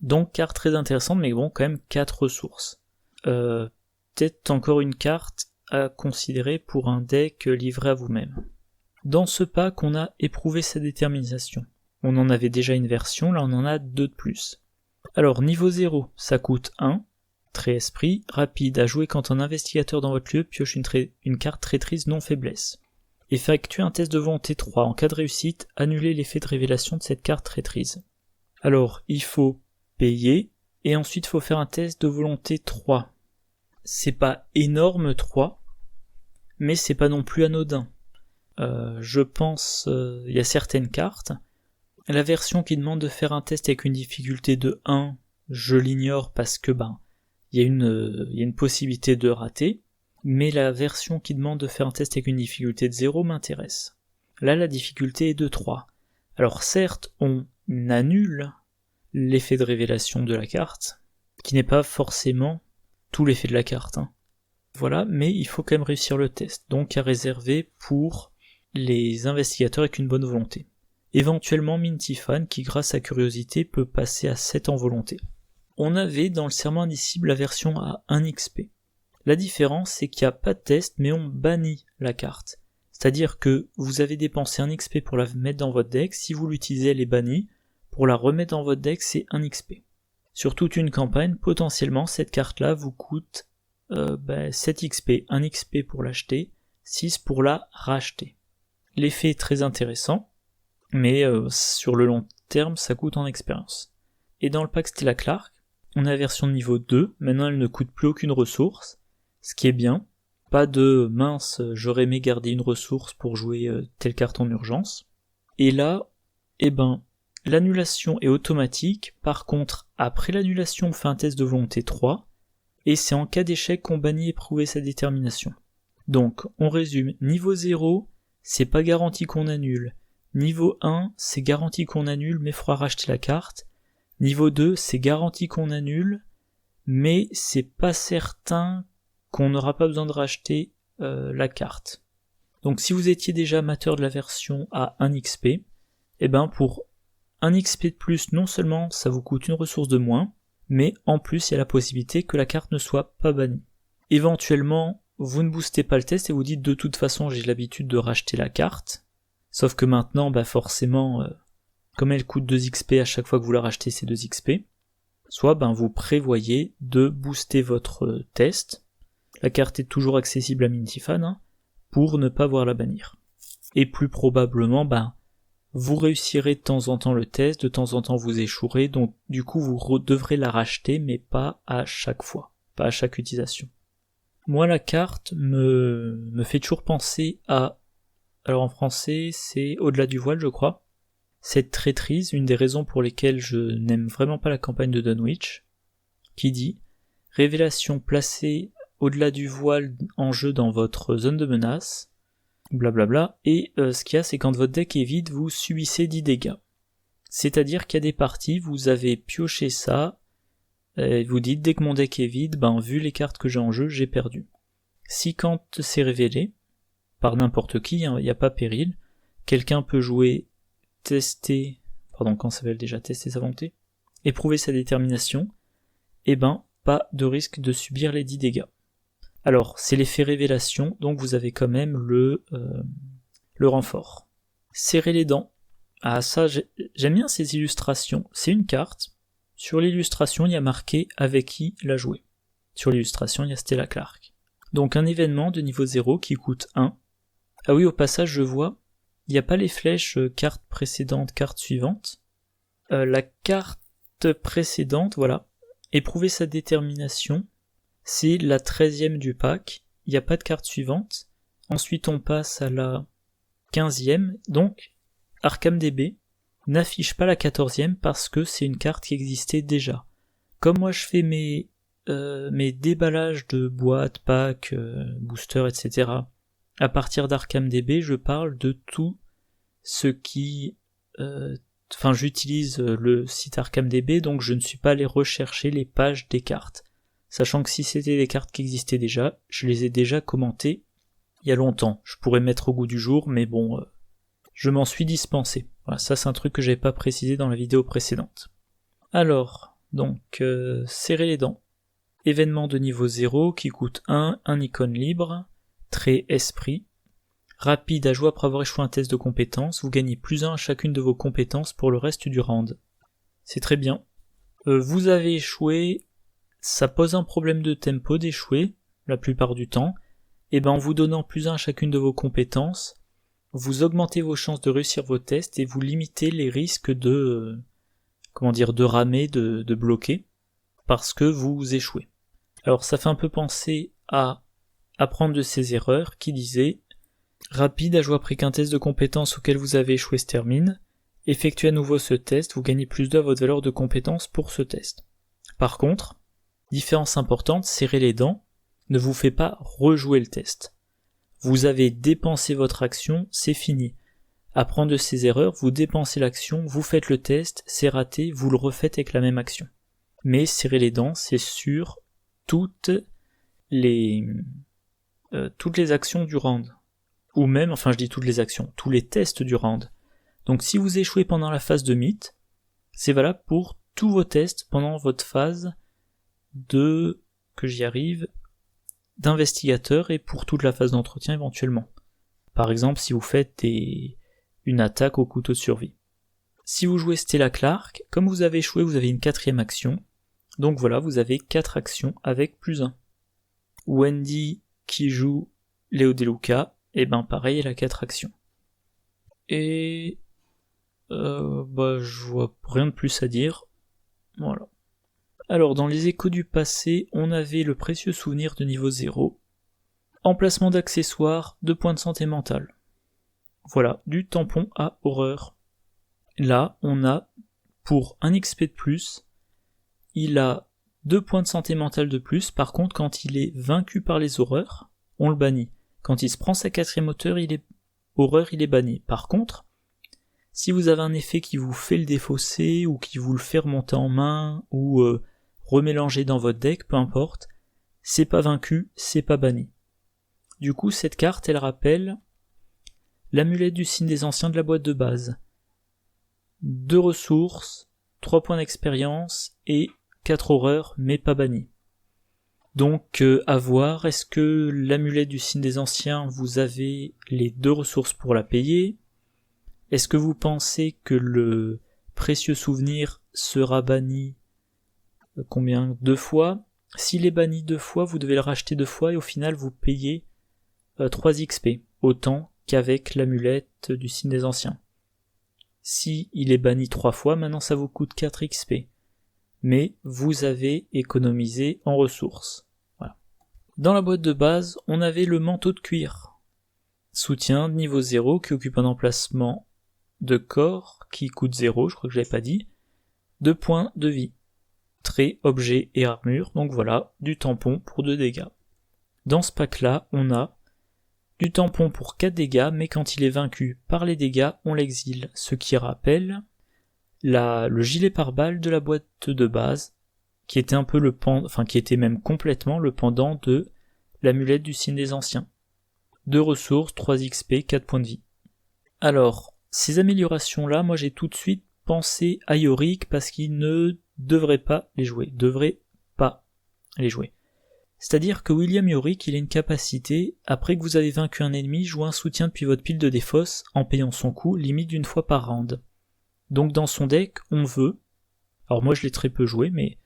A: Donc, carte très intéressante, mais bon, quand même 4 ressources. Peut-être encore une carte à considérer pour un deck livré à vous-même. Dans ce pack, on a éprouvé sa détermination. On en avait déjà une version, là on en a 2 de plus. Alors, niveau 0, ça coûte 1. Trait esprit, rapide à jouer quand un investigateur dans votre lieu pioche une carte traîtrise non faiblesse. Effectuez un test de volonté 3. En cas de réussite, annulez l'effet de révélation de cette carte traîtrise. Alors, il faut payer, et ensuite il faut faire un test de volonté 3. C'est pas énorme 3, mais c'est pas non plus anodin. Je pense, il y a certaines cartes. La version qui demande de faire un test avec une difficulté de 1, je l'ignore parce que il y a une possibilité de rater, mais la version qui demande de faire un test avec une difficulté de 0 m'intéresse. Là, la difficulté est de 3. Alors certes, on annule l'effet de révélation de la carte, qui n'est pas forcément tout l'effet de la carte. Voilà, mais il faut quand même réussir le test, donc à réserver pour les investigateurs avec une bonne volonté. Éventuellement Mintifan, qui grâce à curiosité peut passer à 7 en volonté. On avait dans le serment indicible la version à 1 XP. La différence, c'est qu'il n'y a pas de test, mais on bannit la carte. C'est-à-dire que vous avez dépensé 1 XP pour la mettre dans votre deck, si vous l'utilisez, elle est bannie. Pour la remettre dans votre deck, c'est 1 XP. Sur toute une campagne, potentiellement, cette carte-là vous coûte 7 XP. 1 XP pour l'acheter, 6 pour la racheter. L'effet est très intéressant, mais sur le long terme, ça coûte en expérience. Et dans le pack Stella Clark, on a la version de niveau 2, maintenant elle ne coûte plus aucune ressource, ce qui est bien, Pas de mince, j'aurais aimé garder une ressource pour jouer telle carte en urgence. Et là, l'annulation est automatique. Par contre, après l'annulation, on fait un test de volonté 3. Et c'est en cas d'échec qu'on bannit et prouve sa détermination. Donc, on résume. Niveau 0, c'est pas garanti qu'on annule. Niveau 1, c'est garanti qu'on annule, mais il faudra racheter la carte. Niveau 2, c'est garanti qu'on annule, mais c'est pas certain qu'on n'aura pas besoin de racheter la carte. Donc si vous étiez déjà amateur de la version à 1 XP, pour 1 XP de plus, non seulement ça vous coûte une ressource de moins, mais en plus il y a la possibilité que la carte ne soit pas bannie. Éventuellement, vous ne boostez pas le test et vous dites de toute façon j'ai l'habitude de racheter la carte, sauf que maintenant forcément, comme elle coûte 2 XP à chaque fois que vous la rachetez, c'est 2 XP, soit vous prévoyez de booster votre test. La carte est toujours accessible à Mintifan, pour ne pas voir la bannir. Et plus probablement, vous réussirez de temps en temps le test, de temps en temps vous échouerez, donc du coup vous devrez la racheter, mais pas à chaque fois, pas à chaque utilisation. Moi la carte me fait toujours penser à, alors en français c'est Au-delà du voile je crois, cette traîtrise, une des raisons pour lesquelles je n'aime vraiment pas la campagne de Dunwich, qui dit « Révélation placée au-delà du voile en jeu dans votre zone de menace, blablabla, et ce qu'il y a c'est quand votre deck est vide, vous subissez 10 dégâts. » C'est-à-dire qu'il y a des parties, vous avez pioché ça, et vous dites dès que mon deck est vide, vu les cartes que j'ai en jeu, j'ai perdu. Si quand c'est révélé, par n'importe qui, il n'y a pas péril, quelqu'un peut jouer tester sa volonté, éprouver sa détermination, pas de risque de subir les 10 dégâts. Alors, c'est l'effet révélation, donc vous avez quand même le renfort. Serrer les dents. Ah ça, j'aime bien ces illustrations. C'est une carte. Sur l'illustration, il y a marqué avec qui la jouer. Sur l'illustration, il y a Stella Clark. Donc un événement de niveau 0 qui coûte 1. Ah oui, au passage, je vois, il n'y a pas les flèches carte précédente, carte suivante. La carte précédente, voilà, éprouver sa détermination, c'est la 13e du pack, il n'y a pas de carte suivante. Ensuite on passe à la 15e, donc Arkham DB n'affiche pas la 14e parce que c'est une carte qui existait déjà. Comme moi je fais mes déballages de boîtes, packs, boosters, etc. à partir d'Arkham DB, je parle de tout ce qui... j'utilise le site Arkham DB, donc je ne suis pas allé rechercher les pages des cartes. Sachant que si c'était des cartes qui existaient déjà, je les ai déjà commentées il y a longtemps. Je pourrais mettre au goût du jour, mais je m'en suis dispensé. Voilà, ça c'est un truc que j'avais pas précisé dans la vidéo précédente. Alors, donc, serrer les dents. Événement de niveau 0 qui coûte 1, un icône libre, trait esprit. Rapide à jouer après avoir échoué un test de compétences, vous gagnez +1 à chacune de vos compétences pour le reste du round. C'est très bien. Vous avez échoué, ça pose un problème de tempo d'échouer, la plupart du temps, et en vous donnant +1 à chacune de vos compétences, vous augmentez vos chances de réussir vos tests et vous limitez les risques de ramer, de bloquer, parce que vous échouez. Alors ça fait un peu penser à apprendre de ses erreurs, qui disait rapide à jouer après qu'un test de compétences auquel vous avez échoué se termine, effectuez à nouveau ce test, vous gagnez +2 à votre valeur de compétence pour ce test. Par contre, différence importante, serrer les dents ne vous fait pas rejouer le test. Vous avez dépensé votre action, c'est fini. Apprendre de ses erreurs, vous dépensez l'action, vous faites le test, c'est raté, vous le refaites avec la même action. Mais serrer les dents, c'est sur toutes les actions du round. Ou même, je dis toutes les actions, tous les tests du round. Donc si vous échouez pendant la phase de mythe, c'est valable pour tous vos tests pendant votre phase d'investigateur et pour toute la phase d'entretien éventuellement. Par exemple, si vous faites une attaque au couteau de survie. Si vous jouez Stella Clark, comme vous avez échoué, vous avez une 4e action. Donc voilà, vous avez 4 actions avec +1. Wendy qui joue Léo DeLuca, pareil, elle a 4 actions. Et je vois rien de plus à dire. Voilà. Alors, dans les échos du passé, on avait le précieux souvenir de niveau 0. Emplacement d'accessoires, 2 points de santé mentale. Voilà, du tampon à horreur. Là, on a, pour 1 XP de plus, il a 2 points de santé mentale de plus. Par contre, quand il est vaincu par les horreurs, on le bannit. Quand il se prend sa 4e horreur, il est banni. Par contre, si vous avez un effet qui vous fait le défausser, ou qui vous le fait remonter en main, ou remélanger dans votre deck, peu importe, c'est pas vaincu, c'est pas banni. Du coup, cette carte, elle rappelle l'amulette du signe des anciens de la boîte de base. 2 ressources, 3 points d'expérience et 4 horreurs, mais pas bannis. Donc, à voir, est-ce que l'amulette du signe des anciens, vous avez les 2 ressources pour la payer? Est-ce que vous pensez que le précieux souvenir sera banni 2 fois? S'il est banni 2 fois, vous devez le racheter 2 fois et au final vous payez 3 XP, autant qu'avec l'amulette du signe des anciens. Si il est banni 3 fois, maintenant ça vous coûte 4 XP. Mais vous avez économisé en ressources. Voilà. Dans la boîte de base, on avait le manteau de cuir. Soutien niveau 0 qui occupe un emplacement de corps qui coûte 0, je crois que je l'avais pas dit. 2 points de vie. Traits, objets et armure, donc voilà, du tampon pour 2 dégâts. Dans ce pack-là, on a du tampon pour 4 dégâts, mais quand il est vaincu par les dégâts, on l'exile, ce qui rappelle le gilet pare-balles de la boîte de base, qui était un peu qui était même complètement le pendant de l'amulette du signe des anciens. 2 ressources, 3 XP, 4 points de vie. Alors, ces améliorations-là, moi j'ai tout de suite pensé à Yorick parce qu'il ne devrait pas les jouer. C'est-à-dire que William Yorick, il a une capacité, après que vous avez vaincu un ennemi, jouer un soutien depuis votre pile de défausse en payant son coût, limite d'une fois par round. Donc dans son deck, on veut, alors moi je l'ai très peu joué, mais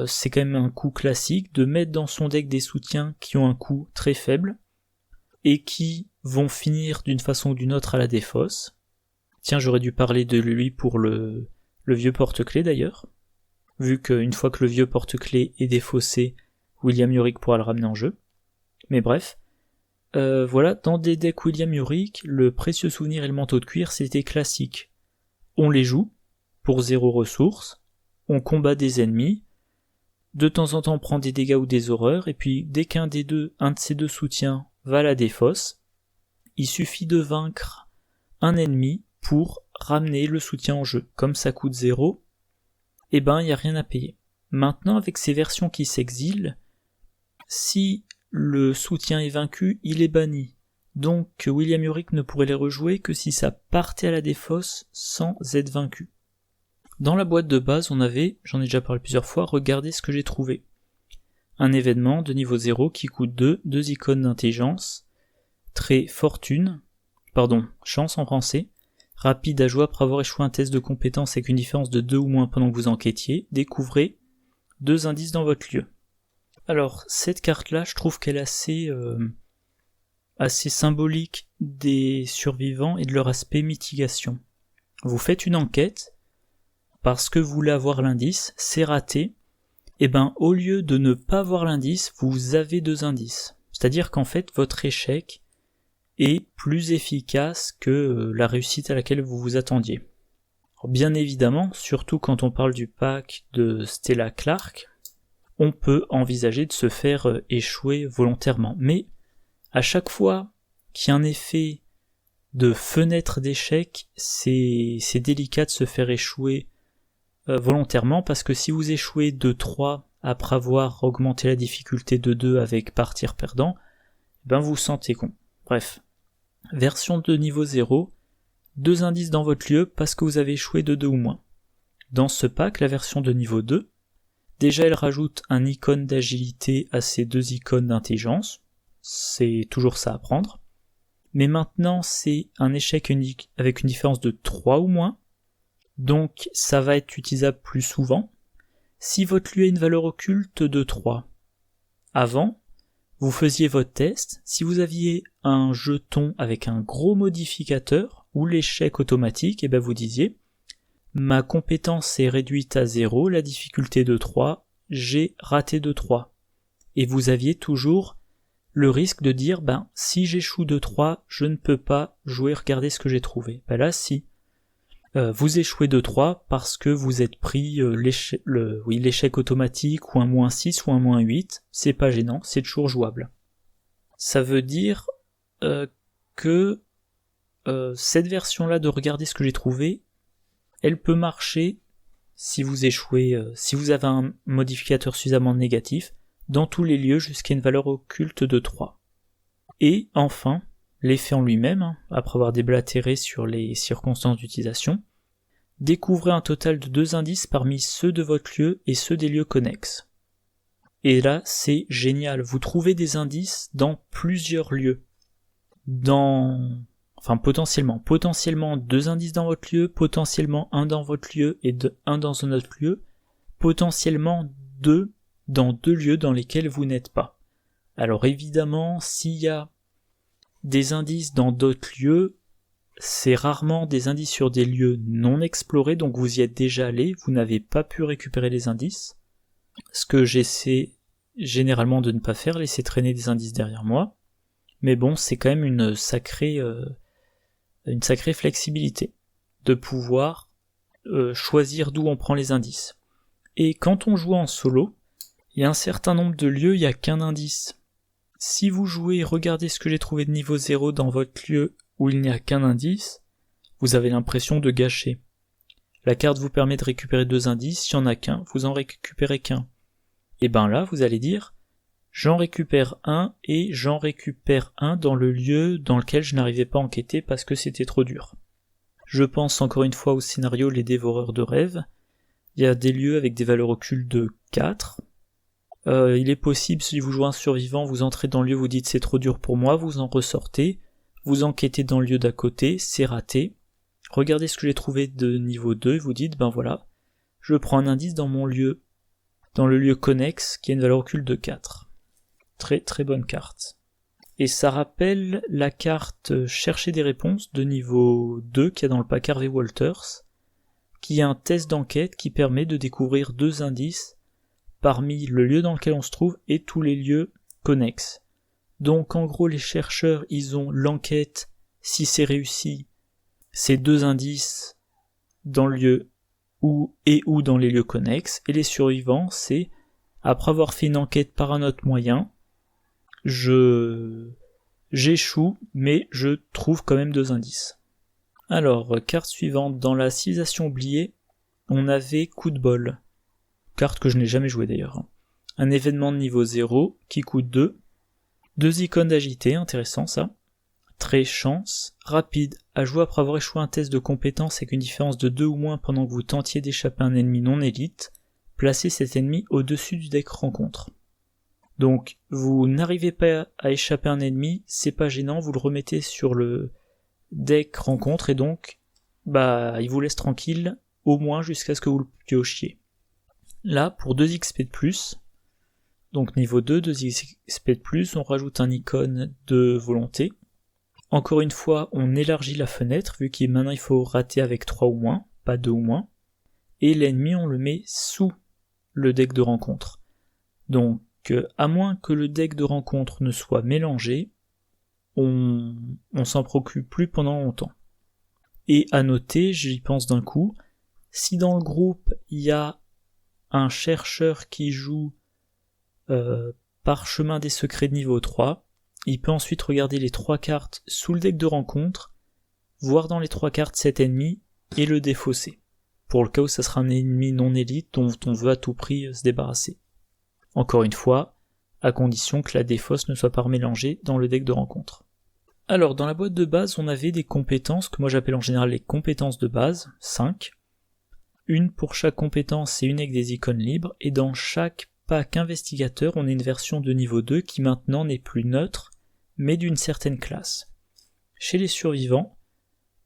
A: c'est quand même un coup classique, de mettre dans son deck des soutiens qui ont un coût très faible, et qui vont finir d'une façon ou d'une autre à la défausse. Tiens, j'aurais dû parler de lui pour le vieux porte-clés d'ailleurs, vu qu'une fois que le vieux porte-clés est défaussé, William Yorick pourra le ramener en jeu. Mais bref, voilà, dans des decks William Yorick, le précieux souvenir et le manteau de cuir, c'était classique. On les joue, pour 0 ressources, on combat des ennemis, de temps en temps on prend des dégâts ou des horreurs, et puis dès un de ces 2 soutiens va à la défausse, il suffit de vaincre un ennemi pour ramener le soutien en jeu. Comme ça coûte 0, il n'y a rien à payer. Maintenant, avec ces versions qui s'exilent, si le soutien est vaincu, il est banni. Donc William Yorick ne pourrait les rejouer que si ça partait à la défausse sans être vaincu. Dans la boîte de base, on avait, j'en ai déjà parlé plusieurs fois, regardez ce que j'ai trouvé. Un événement de niveau 0 qui coûte 2 icônes d'intelligence, trait chance en français, rapide à jouer après avoir échoué un test de compétence avec une différence de 2 ou moins pendant que vous enquêtiez, découvrez 2 indices dans votre lieu. Alors, cette carte-là, je trouve qu'elle est assez symbolique des survivants et de leur aspect mitigation. Vous faites une enquête, parce que vous voulez avoir l'indice, c'est raté, et au lieu de ne pas voir l'indice, vous avez 2 indices. C'est-à-dire qu'en fait, votre échec est plus efficace que la réussite à laquelle vous vous attendiez. Alors, bien évidemment, surtout quand on parle du pack de Stella Clark, on peut envisager de se faire échouer volontairement. Mais à chaque fois qu'il y a un effet de fenêtre d'échec, c'est délicat de se faire échouer volontairement, parce que si vous échouez de 3 après avoir augmenté la difficulté de 2 avec partir perdant, vous vous sentez con. Bref, version de niveau 0, 2 indices dans votre lieu parce que vous avez échoué de 2 ou moins. Dans ce pack, la version de niveau 2, déjà elle rajoute un icône d'agilité à ces 2 icônes d'intelligence, c'est toujours ça à prendre. Mais maintenant c'est un échec unique avec une différence de 3 ou moins, donc ça va être utilisable plus souvent. Si votre lieu a une valeur occulte de 3, avant, vous faisiez votre test, si vous aviez un jeton avec un gros modificateur, ou l'échec automatique, vous disiez, ma compétence est réduite à 0, la difficulté de 3, j'ai raté de 3. Et vous aviez toujours le risque de dire, si j'échoue de 3, je ne peux pas jouer, regardez ce que j'ai trouvé. Là, si. Vous échouez de 3 parce que vous êtes pris l'échec automatique ou un -6 ou un -8, c'est pas gênant, c'est toujours jouable. Ça veut dire que cette version-là de regarder ce que j'ai trouvé, elle peut marcher si vous échouez, si vous avez un modificateur suffisamment négatif, dans tous les lieux jusqu'à une valeur occulte de 3. Et enfin, l'effet en lui-même, après avoir déblatéré sur les circonstances d'utilisation, découvrez un total de 2 indices parmi ceux de votre lieu et ceux des lieux connexes. Et là, c'est génial, vous trouvez des indices dans plusieurs lieux. Potentiellement 2 indices dans votre lieu, potentiellement 1 dans votre lieu et 1 dans un autre lieu, potentiellement 2 dans 2 lieux dans lesquels vous n'êtes pas. Alors évidemment, s'il y a des indices dans d'autres lieux, c'est rarement des indices sur des lieux non explorés, donc vous y êtes déjà allé, vous n'avez pas pu récupérer les indices. Ce que j'essaie généralement de ne pas faire, laisser traîner des indices derrière moi. Mais bon, c'est quand même une sacrée flexibilité de pouvoir choisir d'où on prend les indices. Et quand on joue en solo, il y a un certain nombre de lieux, il n'y a qu'un indice. Si vous jouez, regardez ce que j'ai trouvé de niveau 0 dans votre lieu où il n'y a qu'un indice, vous avez l'impression de gâcher. La carte vous permet de récupérer 2 indices, il n'y en a qu'un, vous en récupérez qu'un. Et là, vous allez dire, j'en récupère un et j'en récupère un dans le lieu dans lequel je n'arrivais pas à enquêter parce que c'était trop dur. Je pense encore une fois au scénario Les Dévoreurs de Rêves. Il y a des lieux avec des valeurs occultes de 4. Il est possible, si vous jouez un survivant, vous entrez dans le lieu, vous dites c'est trop dur pour moi, vous en ressortez, vous enquêtez dans le lieu d'à côté, c'est raté. Regardez ce que j'ai trouvé de niveau 2, vous dites voilà, je prends un indice dans mon lieu, dans le lieu connexe qui a une valeur occulte de 4. Très très bonne carte. Et ça rappelle la carte Chercher des réponses de niveau 2 qu'il y a dans le pack Harvey Walters, qui est un test d'enquête qui permet de découvrir 2 indices parmi le lieu dans lequel on se trouve et tous les lieux connexes. Donc en gros les chercheurs ils ont l'enquête, si c'est réussi, c'est 2 indices dans le lieu ou dans les lieux connexes, et les survivants c'est, après avoir fait une enquête par un autre moyen, j'échoue mais je trouve quand même 2 indices. Alors, carte suivante, dans la civilisation oubliée, on avait Coup de bol. Carte que je n'ai jamais jouée d'ailleurs. Un événement de niveau 0 qui coûte 2. 2 icônes d'agité, intéressant ça. Trait chance, rapide, à jouer après avoir échoué un test de compétence avec une différence de 2 ou moins pendant que vous tentiez d'échapper à un ennemi non élite. Placez cet ennemi au-dessus du deck rencontre. Donc, vous n'arrivez pas à échapper à un ennemi, c'est pas gênant, vous le remettez sur le deck rencontre et donc, il vous laisse tranquille, au moins jusqu'à ce que vous le piochiez. Là, pour 2 XP de plus, donc niveau 2, 2 XP de plus, on rajoute un icône de volonté. Encore une fois, on élargit la fenêtre, vu qu'il maintenant il faut rater avec 3 ou moins, pas 2 ou moins. Et l'ennemi, on le met sous le deck de rencontre. Donc, à moins que le deck de rencontre ne soit mélangé, on s'en préoccupe plus pendant longtemps. Et à noter, j'y pense d'un coup, si dans le groupe il y a un chercheur qui joue Parchemin des secrets de niveau 3, il peut ensuite regarder les 3 cartes sous le deck de rencontre, voir dans les 3 cartes cet ennemi et le défausser, pour le cas où ça sera un ennemi non élite dont on veut à tout prix se débarrasser. Encore une fois, à condition que la défausse ne soit pas mélangée dans le deck de rencontre. Alors, dans la boîte de base, on avait des compétences que moi j'appelle en général les compétences de base, 5. Une pour chaque compétence et une avec des icônes libres, et dans chaque pack investigateur, on a une version de niveau 2 qui maintenant n'est plus neutre, mais d'une certaine classe. Chez les survivants,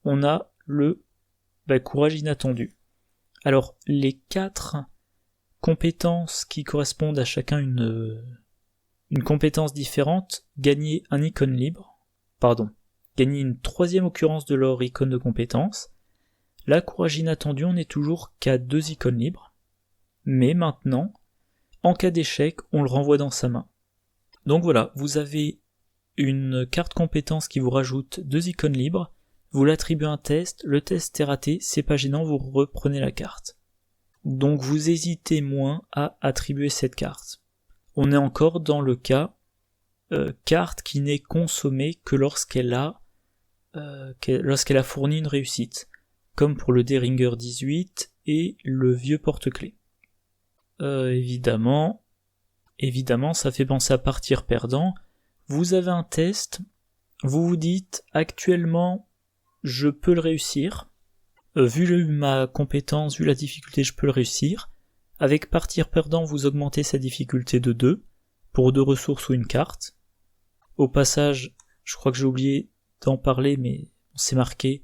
A: on a le courage inattendu. Alors, les 4 compétences qui correspondent à chacun une compétence différente, gagner un icône libre, gagner une 3e occurrence de leur icône de compétence. Là, courage inattendu, on n'est toujours qu'à 2 icônes libres, mais maintenant, en cas d'échec, on le renvoie dans sa main. Donc voilà, vous avez une carte compétence qui vous rajoute 2 icônes libres, vous l'attribuez un test, le test est raté, c'est pas gênant, vous reprenez la carte. Donc vous hésitez moins à attribuer cette carte. On est encore dans le cas carte qui n'est consommée que lorsqu'elle a fourni une réussite, comme pour le Deringer 18 et le vieux porte-clés. Évidemment, ça fait penser à partir perdant. Vous avez un test, vous vous dites actuellement je peux le réussir, vu ma compétence, vu la difficulté, je peux le réussir. Avec partir perdant, vous augmentez sa difficulté de 2 pour 2 ressources ou une carte. Au passage, je crois que j'ai oublié d'en parler, mais c'est marqué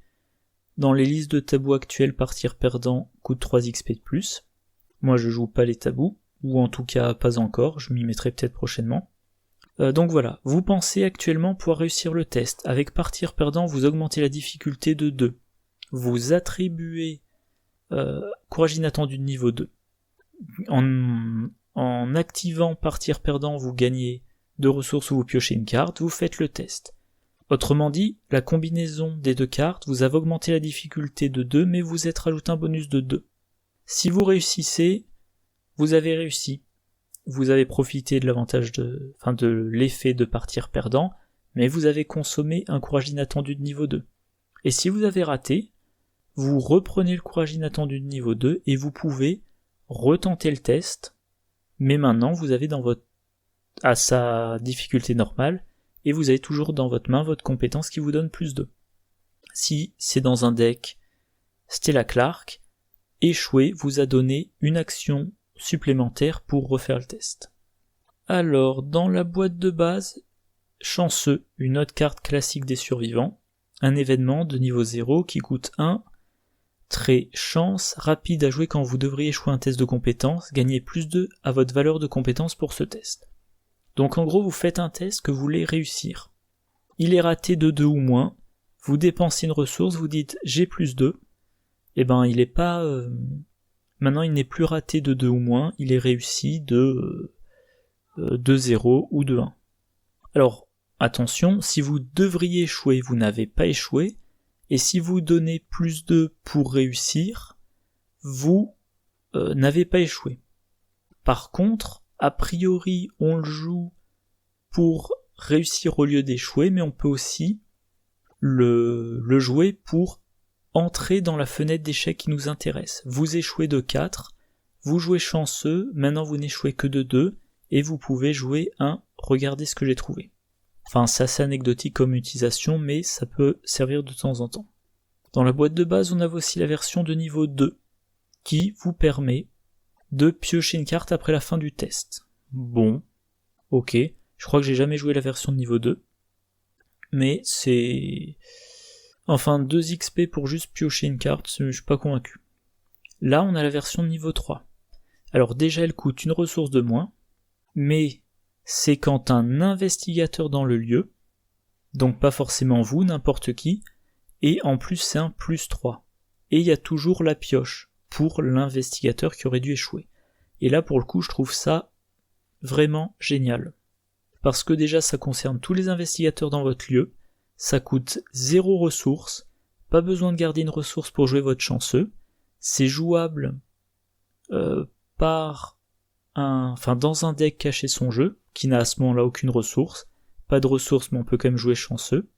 A: dans les listes de tabous actuels, partir perdant coûte 3 XP de plus. Moi je joue pas les tabous, ou en tout cas pas encore, je m'y mettrai peut-être prochainement. Donc voilà, vous pensez actuellement pouvoir réussir le test. Avec partir perdant, vous augmentez la difficulté de 2. Vous attribuez courage inattendu de niveau 2. En activant partir perdant, vous gagnez 2 ressources ou vous piochez une carte, vous faites le test. Autrement dit, la combinaison des 2 cartes, vous avez augmenté la difficulté de 2, mais vous êtes rajouté un bonus de 2. Si vous réussissez, vous avez réussi. Vous avez profité de l'avantage de l'effet de partir perdant, mais vous avez consommé un courage inattendu de niveau 2. Et si vous avez raté, vous reprenez le courage inattendu de niveau 2 et vous pouvez retenter le test, mais maintenant vous avez à sa difficulté normale, et vous avez toujours dans votre main votre compétence qui vous donne plus 2. Si c'est dans un deck Stella Clark, échouer vous a donné une action supplémentaire pour refaire le test. Alors, dans la boîte de base, chanceux, une autre carte classique des survivants, un événement de niveau 0 qui coûte 1, trait chance, rapide à jouer quand vous devriez échouer un test de compétence, gagnez plus 2 à votre valeur de compétence pour ce test. Donc en gros, vous faites un test que vous voulez réussir. Il est raté de 2 ou moins, vous dépensez une ressource, vous dites j'ai plus 2, et ben il est pas... Maintenant il n'est plus raté de 2 ou moins, il est réussi de 0 ou de 1. Alors, attention, si vous devriez échouer, vous n'avez pas échoué, et si vous donnez plus 2 pour réussir, vous n'avez pas échoué. Par contre, a priori, on le joue pour réussir au lieu d'échouer, mais on peut aussi le jouer pour entrer dans la fenêtre d'échec qui nous intéresse. Vous échouez de 4, vous jouez chanceux, maintenant vous n'échouez que de 2, et vous pouvez jouer un « regardez ce que j'ai trouvé ». Enfin, c'est assez anecdotique comme utilisation, mais ça peut servir de temps en temps. Dans la boîte de base, on a aussi la version de niveau 2, qui vous permet de piocher une carte après la fin du test. Bon, ok, je crois que j'ai jamais joué la version de niveau 2, mais c'est... Enfin, 2 XP pour juste piocher une carte, je suis pas convaincu. Là, on a la version de niveau 3. Alors déjà, elle coûte une ressource de moins, mais c'est quand un investigateur dans le lieu, donc pas forcément vous, n'importe qui, et en plus c'est un plus 3. Et il y a toujours la pioche pour l'investigateur qui aurait dû échouer. Et là, pour le coup, je trouve ça vraiment génial. Parce que déjà, ça concerne tous les investigateurs dans votre lieu, ça coûte 0 ressources, pas besoin de garder une ressource pour jouer votre chanceux, c'est jouable dans un deck caché son jeu, qui n'a à ce moment-là aucune ressource, pas de ressources mais on peut quand même jouer chanceux.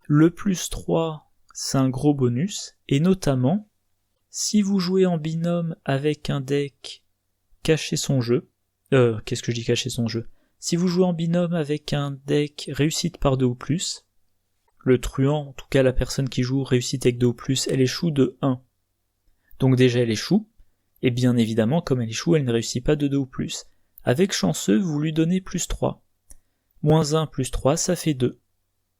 A: Le plus 3, c'est un gros bonus, et notamment, si vous jouez en binôme avec un deck caché son jeu, si vous jouez en binôme avec un deck réussite par 2 ou plus, le truand, en tout cas la personne qui joue réussite avec 2 ou plus, elle échoue de 1. Donc déjà elle échoue, et bien évidemment comme elle échoue, elle ne réussit pas de 2 ou plus. Avec chanceux, vous lui donnez plus 3. Moins 1 plus 3, ça fait 2.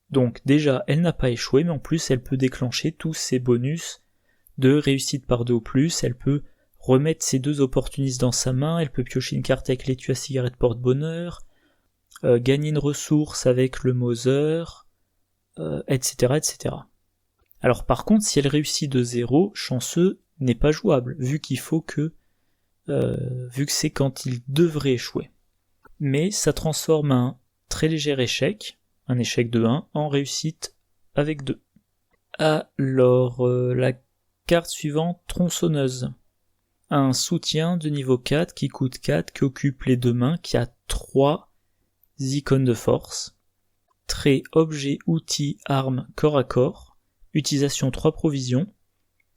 A: Donc déjà, elle n'a pas échoué, mais en plus elle peut déclencher tous ses bonus de réussite par 2 ou plus, elle peut remettre ses 2 opportunistes dans sa main, elle peut piocher une carte avec l'étui à cigarette porte-bonheur, gagner une ressource avec le Mother, etc., etc. Alors par contre, si elle réussit de 0, chanceux n'est pas jouable, vu que c'est quand il devrait échouer. Mais ça transforme un très léger échec, un échec de 1, en réussite avec 2. Alors, la carte suivante, tronçonneuse. Un soutien de niveau 4 qui coûte 4, qui occupe les 2 mains, qui a 3 icônes de force. Trait, objet, outil, arme, corps à corps. Utilisation 3 provisions.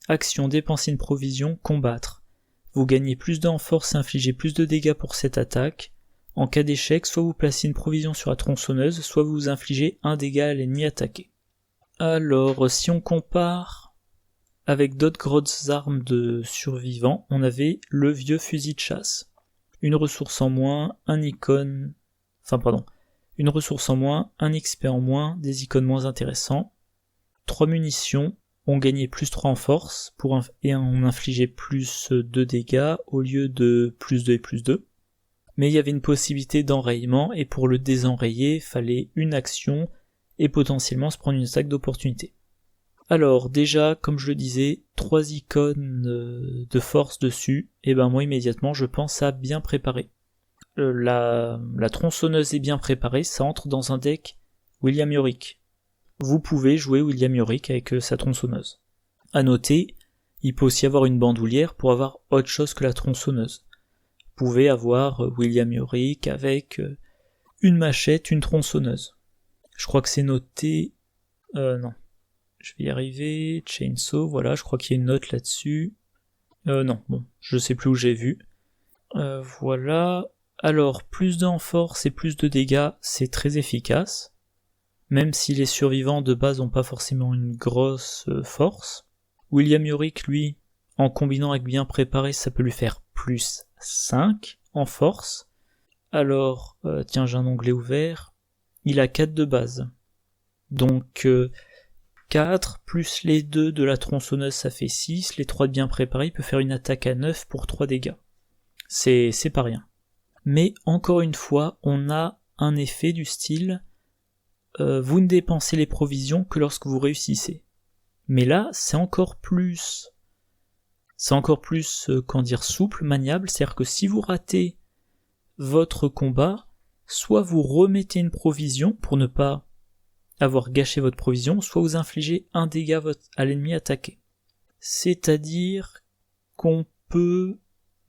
A: Action, dépenser une provision, combattre. Vous gagnez plus de en force et infligez plus de dégâts pour cette attaque. En cas d'échec, soit vous placez une provision sur la tronçonneuse, soit vous infligez un dégât à l'ennemi attaqué. Alors, si on compare avec d'autres grosses armes de survivants, on avait le vieux fusil de chasse. Une ressource en moins, une ressource en moins, un XP en moins, des icônes moins intéressants. 3 munitions, on gagnait plus 3 en force, et on infligeait plus 2 dégâts au lieu de plus 2 et plus 2. Mais il y avait une possibilité d'enrayement, et pour le désenrayer, fallait une action, et potentiellement se prendre une attaque d'opportunité. Alors déjà, comme je le disais, 3 icônes de force dessus, et ben moi immédiatement je pense à bien préparer. La tronçonneuse est bien préparée, ça entre dans un deck William Yorick. Vous pouvez jouer William Yorick avec sa tronçonneuse. À noter, il peut aussi avoir une bandoulière pour avoir autre chose que la tronçonneuse. Vous pouvez avoir William Yorick avec une machette, une tronçonneuse. Je crois que c'est noté... non. Je vais y arriver. Chainsaw, voilà, je crois qu'il y a une note là-dessus. Non, bon, je sais plus où j'ai vu. Voilà. Alors, plus de en force et plus de dégâts, c'est très efficace. Même si les survivants de base n'ont pas forcément une grosse force. William Yorick, lui, en combinant avec bien préparé, ça peut lui faire plus 5 en force. Alors, tiens, j'ai un onglet ouvert. Il a 4 de base. Donc, 4 plus les 2 de la tronçonneuse, ça fait 6. Les 3 de bien préparé, il peut faire une attaque à 9 pour 3 dégâts. C'est pas rien. Mais encore une fois, on a un effet du style vous ne dépensez les provisions que lorsque vous réussissez. Mais là, c'est encore plus souple, maniable, c'est-à-dire que si vous ratez votre combat, soit vous remettez une provision pour ne pas avoir gâché votre provision, soit vous infligez un dégât à l'ennemi attaqué. C'est-à-dire qu'on peut,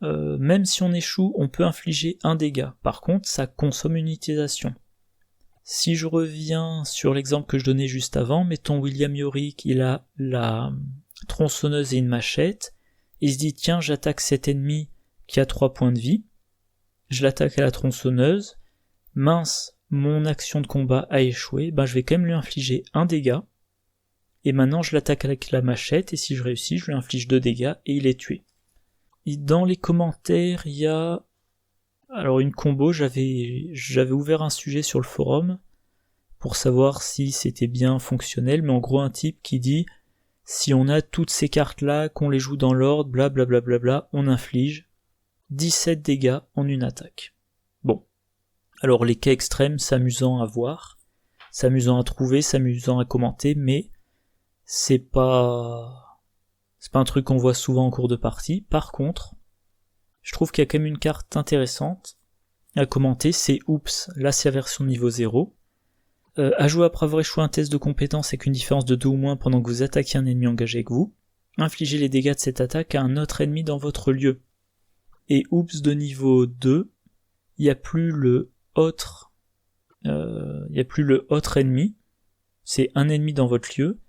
A: même si on échoue, on peut infliger un dégât. Par contre, ça consomme une utilisation. Si je reviens sur l'exemple que je donnais juste avant, mettons William Yorick, il a la tronçonneuse et une machette, il se dit tiens j'attaque cet ennemi qui a 3 points de vie, je l'attaque à la tronçonneuse, mince, mon action de combat a échoué, ben je vais quand même lui infliger un dégât, et maintenant je l'attaque avec la machette, et si je réussis, je lui inflige 2 dégâts, et il est tué. Et dans les commentaires, il y a... Alors une combo, j'avais ouvert un sujet sur le forum pour savoir si c'était bien fonctionnel, mais en gros un type qui dit si on a toutes ces cartes-là, qu'on les joue dans l'ordre, blablabla, on inflige 17 dégâts en une attaque. Bon. Alors les cas extrêmes, c'est amusant à voir, c'est amusant à trouver, c'est amusant à commenter, mais c'est pas un truc qu'on voit souvent en cours de partie. Par contre, je trouve qu'il y a quand même une carte intéressante à commenter, c'est Oups, là c'est la version niveau 0. À jouer après avoir échoué un test de compétence avec une différence de 2 ou moins pendant que vous attaquez un ennemi engagé avec vous. Infligez les dégâts de cette attaque à un autre ennemi dans votre lieu. Et Oups de niveau 2, il n'y a plus le autre ennemi, c'est un ennemi dans votre lieu,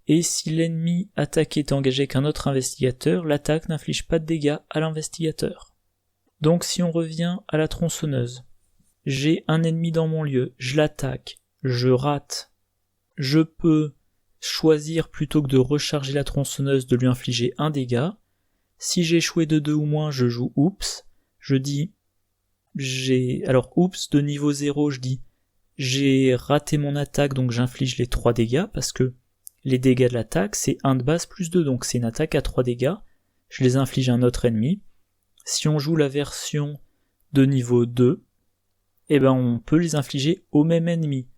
A: et si l'ennemi attaqué est engagé avec un autre investigateur, l'attaque n'inflige pas de dégâts à l'investigateur. Donc si on revient à la tronçonneuse, j'ai un ennemi dans mon lieu, je l'attaque, je rate, je peux choisir plutôt que de recharger la tronçonneuse de lui infliger un dégât. Si j'ai échoué de 2 ou moins, je joue Oups, je dis Oups de niveau 0, je dis j'ai raté mon attaque donc j'inflige les 3 dégâts parce que les dégâts de l'attaque, c'est 1 de base plus 2, donc c'est une attaque à 3 dégâts. Je les inflige à un autre ennemi. Si on joue la version de niveau 2, on peut les infliger au même ennemi.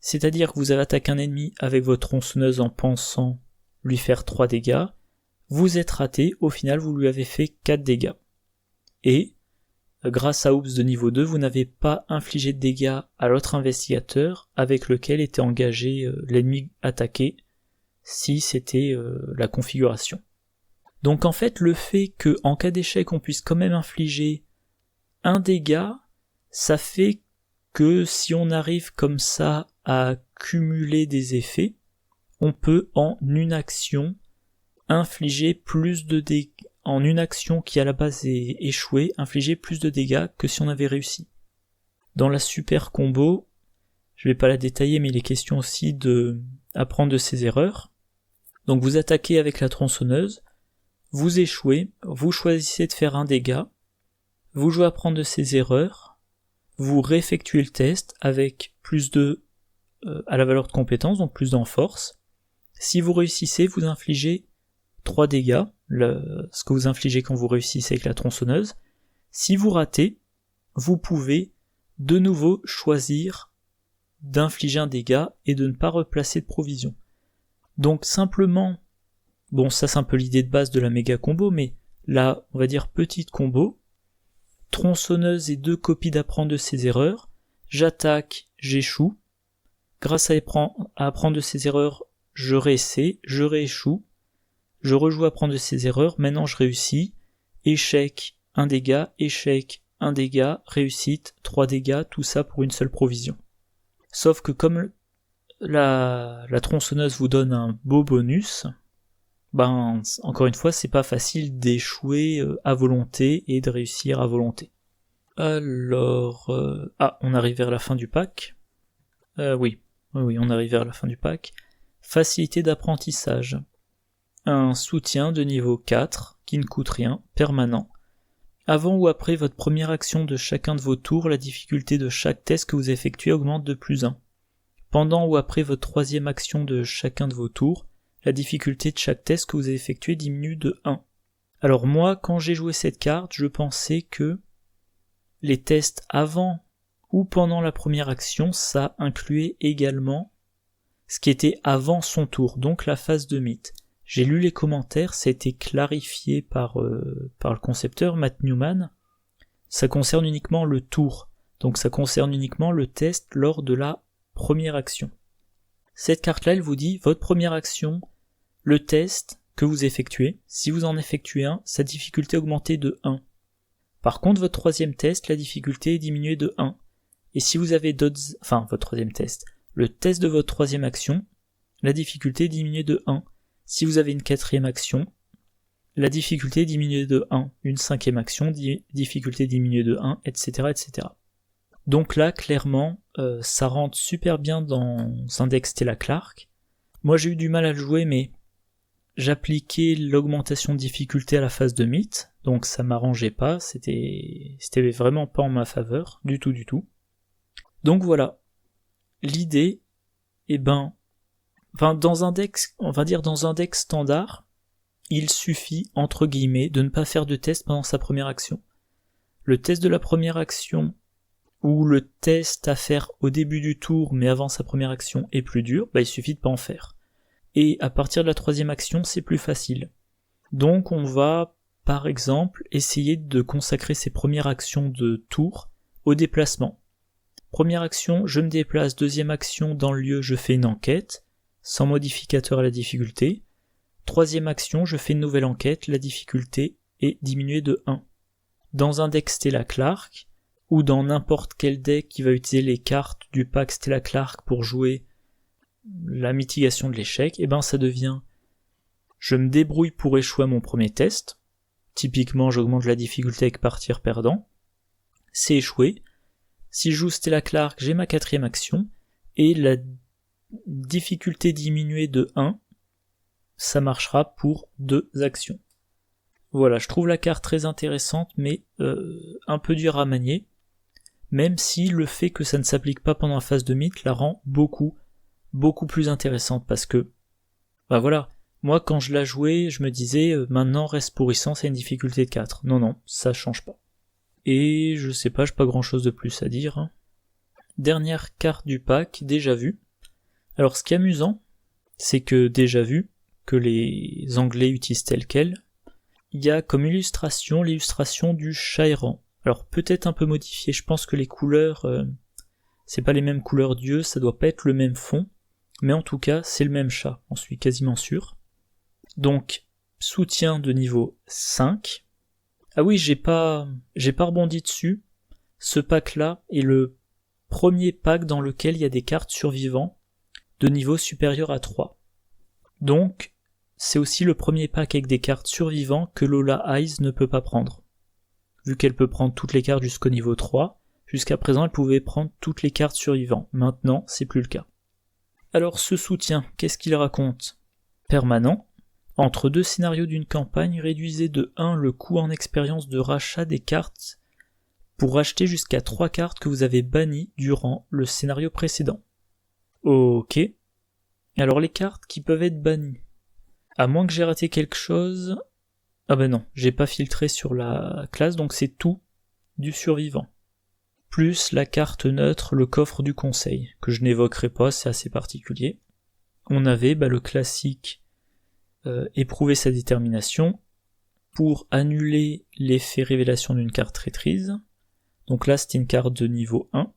A: C'est-à-dire que vous avez attaqué un ennemi avec votre tronçonneuse en pensant lui faire 3 dégâts. Vous êtes raté, au final vous lui avez fait 4 dégâts. Et grâce à Oops de niveau 2, vous n'avez pas infligé de dégâts à l'autre investigateur avec lequel était engagé l'ennemi attaqué, si c'était la configuration. Donc en fait, le fait que en cas d'échec on puisse quand même infliger un dégât, ça fait que si on arrive comme ça à cumuler des effets, on peut en une action infliger plus de dégâts, en une action qui à la base est échouée, infliger plus de dégâts que si on avait réussi. Dans la super combo, je vais pas la détailler, mais il est question aussi de apprendre de ses erreurs. Donc vous attaquez avec la tronçonneuse, vous échouez, vous choisissez de faire un dégât, vous jouez à apprendre de ses erreurs, vous réeffectuez le test avec plus de à la valeur de compétence, donc plus d'en force. Si vous réussissez, vous infligez 3 dégâts, ce que vous infligez quand vous réussissez avec la tronçonneuse. Si vous ratez, vous pouvez de nouveau choisir d'infliger un dégât et de ne pas replacer de provision. Donc simplement, bon ça c'est un peu l'idée de base de la méga combo, mais là on va dire petite combo, tronçonneuse et 2 copies d'apprendre de ses erreurs, j'attaque, j'échoue, grâce à apprendre de ses erreurs, je réessaie, je rééchoue, je rejoue à apprendre de ses erreurs, maintenant je réussis, échec, 1 dégât, échec, 1 dégât, réussite, 3 dégâts, tout ça pour une seule provision. Sauf que comme la tronçonneuse vous donne un beau bonus, ben encore une fois c'est pas facile d'échouer à volonté et de réussir à volonté. Alors... on arrive vers la fin du pack. Oui, on arrive vers la fin du pack. Facilité d'apprentissage. Un soutien de niveau 4, qui ne coûte rien, permanent. Avant ou après votre première action de chacun de vos tours, la difficulté de chaque test que vous effectuez augmente de plus 1. Pendant ou après votre troisième action de chacun de vos tours, la difficulté de chaque test que vous avez effectué diminue de 1. Alors moi, quand j'ai joué cette carte, je pensais que les tests avant ou pendant la première action, ça incluait également ce qui était avant son tour, donc la phase de mythe. J'ai lu les commentaires, ça a été clarifié par le concepteur, Matt Newman. Ça concerne uniquement le tour, donc ça concerne uniquement le test lors de la première action. Cette carte-là, elle vous dit, votre première action, le test que vous effectuez, si vous en effectuez un, sa difficulté est augmentée de 1. Par contre, votre troisième test, la difficulté est diminuée de 1. Et si vous avez d'autres... Enfin, votre troisième test. Le test de votre troisième action, la difficulté est diminuée de 1. Si vous avez une quatrième action, la difficulté est diminuée de 1. Une cinquième action, difficulté diminuée de 1, etc., etc. Donc là, clairement, ça rentre super bien dans un deck Stella Clark. Moi, j'ai eu du mal à le jouer, mais j'appliquais l'augmentation de difficulté à la phase de mythe, donc ça m'arrangeait pas, c'était vraiment pas en ma faveur, du tout. Donc voilà, l'idée, dans un deck, on va dire dans un deck standard, il suffit, entre guillemets, de ne pas faire de test pendant sa première action. Le test de la première action, ou le test à faire au début du tour, mais avant sa première action, est plus dur, il suffit de pas en faire. Et à partir de la troisième action, c'est plus facile. Donc on va, par exemple, essayer de consacrer ses premières actions de tour au déplacement. Première action, je me déplace. Deuxième action, dans le lieu, je fais une enquête, sans modificateur à la difficulté. Troisième action, je fais une nouvelle enquête, la difficulté est diminuée de 1. Dans un deck Stella Clark, ou dans n'importe quel deck qui va utiliser les cartes du pack Stella Clark pour jouer la mitigation de l'échec, ça devient je me débrouille pour échouer à mon premier test. Typiquement, j'augmente la difficulté avec partir perdant. C'est échoué. Si je joue Stella Clark, j'ai ma quatrième action, et la difficulté diminuée de 1, ça marchera pour 2 actions. Voilà, je trouve la carte très intéressante, mais un peu dure à manier, même si le fait que ça ne s'applique pas pendant la phase de mythe la rend beaucoup plus intéressante, parce que, moi quand je la jouais, je me disais, maintenant reste pourrissant, c'est une difficulté de 4. Non, ça change pas. Et je sais pas, j'ai pas grand chose de plus à dire. Dernière carte du pack, déjà vue. Alors ce qui est amusant, c'est que déjà vu, que les Anglais utilisent tel quel, il y a comme illustration l'illustration du chat errant. Alors peut-être un peu modifié, je pense que les couleurs, c'est pas les mêmes couleurs d'yeux, ça doit pas être le même fond, mais en tout cas c'est le même chat, j'en suis quasiment sûr. Donc soutien de niveau 5. Ah oui, j'ai pas rebondi dessus, ce pack-là est le premier pack dans lequel il y a des cartes survivants de niveau supérieur à 3. Donc, c'est aussi le premier pack avec des cartes survivants que Lola Eyes ne peut pas prendre. Vu qu'elle peut prendre toutes les cartes jusqu'au niveau 3, jusqu'à présent elle pouvait prendre toutes les cartes survivantes. Maintenant, c'est plus le cas. Alors ce soutien, qu'est-ce qu'il raconte ? Permanent. Entre 2 scénarios d'une campagne, réduisez de 1 le coût en expérience de rachat des cartes pour racheter jusqu'à 3 cartes que vous avez bannies durant le scénario précédent. Ok. Alors les cartes qui peuvent être bannies. À moins que j'ai raté quelque chose... Ah ben non, j'ai pas filtré sur la classe, donc c'est tout du survivant. Plus la carte neutre, le coffre du conseil, que je n'évoquerai pas, c'est assez particulier. On avait le classique éprouver sa détermination pour annuler l'effet révélation d'une carte traîtrise. Donc là c'était une carte de niveau 1.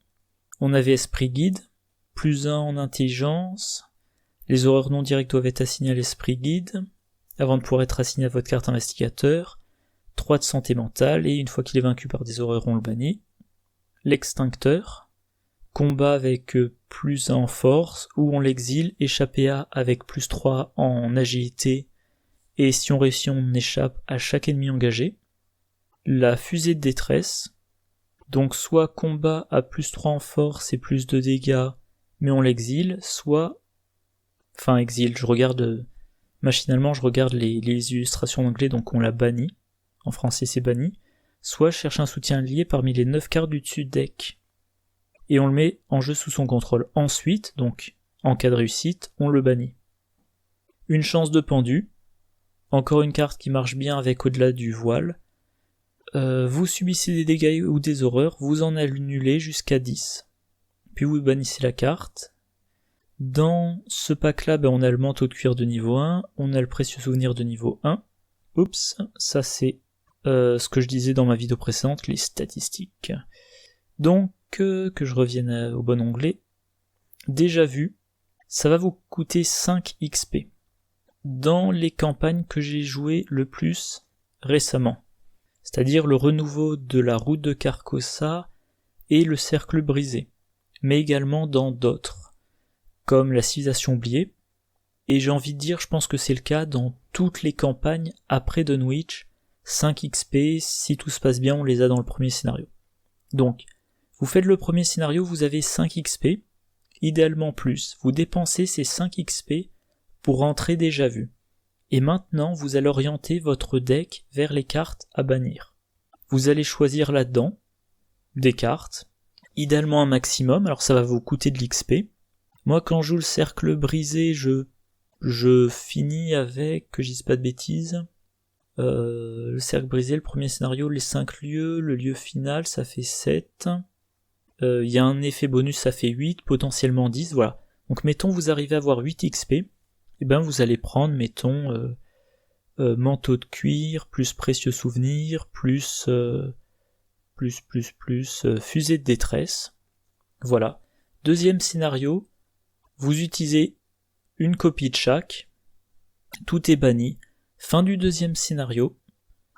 A: On avait esprit guide, plus 1 en intelligence. Les horreurs non directes doivent être assignées à l'esprit guide, avant de pouvoir être assigné à votre carte investigateur. 3 de santé mentale, et une fois qu'il est vaincu par des horreurs, on le bannit. L'extincteur, combat avec plus 1 en force, ou on l'exile, échappé à avec plus 3 en agilité, et si on réussit on échappe à chaque ennemi engagé. La fusée de détresse, donc soit combat à plus 3 en force et plus de dégâts, mais on l'exile, soit... Enfin exile, machinalement je regarde les illustrations en anglais, donc on l'a banni, en français c'est banni, soit cherche un soutien lié parmi les 9 cartes du dessus deck, et on le met en jeu sous son contrôle. Ensuite, donc en cas de réussite, on le bannit. Une chance de pendu, encore une carte qui marche bien avec au-delà du voile. Vous subissez des dégâts ou des horreurs, vous en annulez jusqu'à 10. Puis vous bannissez la carte. Dans ce pack-là, on a le manteau de cuir de niveau 1, on a le précieux souvenir de niveau 1. Oups, ça c'est ce que je disais dans ma vidéo précédente, les statistiques. Donc, que je revienne au bon onglet. Déjà vu, ça va vous coûter 5 XP. Dans les campagnes que j'ai jouées le plus récemment. C'est-à-dire le renouveau de la route de Carcosa et le cercle brisé. Mais également dans d'autres, comme la civilisation oubliée, et j'ai envie de dire, je pense que c'est le cas dans toutes les campagnes après Dunwich, 5 XP, si tout se passe bien, on les a dans le premier scénario. Donc, vous faites le premier scénario, vous avez 5 XP, idéalement plus, vous dépensez ces 5 XP pour rentrer déjà vu. Et maintenant, vous allez orienter votre deck vers les cartes à bannir. Vous allez choisir là-dedans des cartes, idéalement un maximum, alors ça va vous coûter de l'XP. Moi, quand je joue le cercle brisé, je finis avec, que je dise pas de bêtises, le cercle brisé, le premier scénario, les 5 lieux, le lieu final, ça fait 7. Il y a un effet bonus, ça fait 8, potentiellement 10, voilà. Donc mettons vous arrivez à avoir 8 XP, et ben vous allez prendre, mettons, manteau de cuir, plus précieux souvenir, plus fusée de détresse. Voilà. Deuxième scénario, vous utilisez une copie de chaque, tout est banni. Fin du deuxième scénario,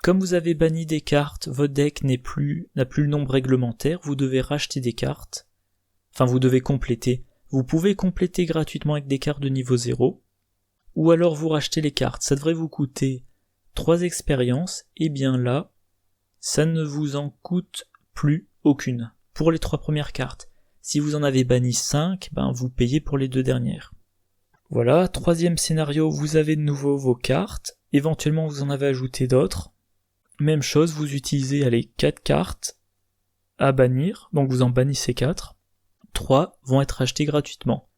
A: comme vous avez banni des cartes, votre deck n'a plus le nombre réglementaire, vous devez racheter des cartes, enfin vous devez compléter. Vous pouvez compléter gratuitement avec des cartes de niveau 0, ou alors vous rachetez les cartes, ça devrait vous coûter 3 expériences, et bien là, ça ne vous en coûte plus aucune, pour les 3 premières cartes. Si vous en avez banni 5, vous payez pour les 2 dernières. Voilà, troisième scénario, vous avez de nouveau vos cartes, éventuellement vous en avez ajouté d'autres. Même chose, vous utilisez 4 cartes à bannir, donc vous en bannissez 4. 3 vont être achetées gratuitement.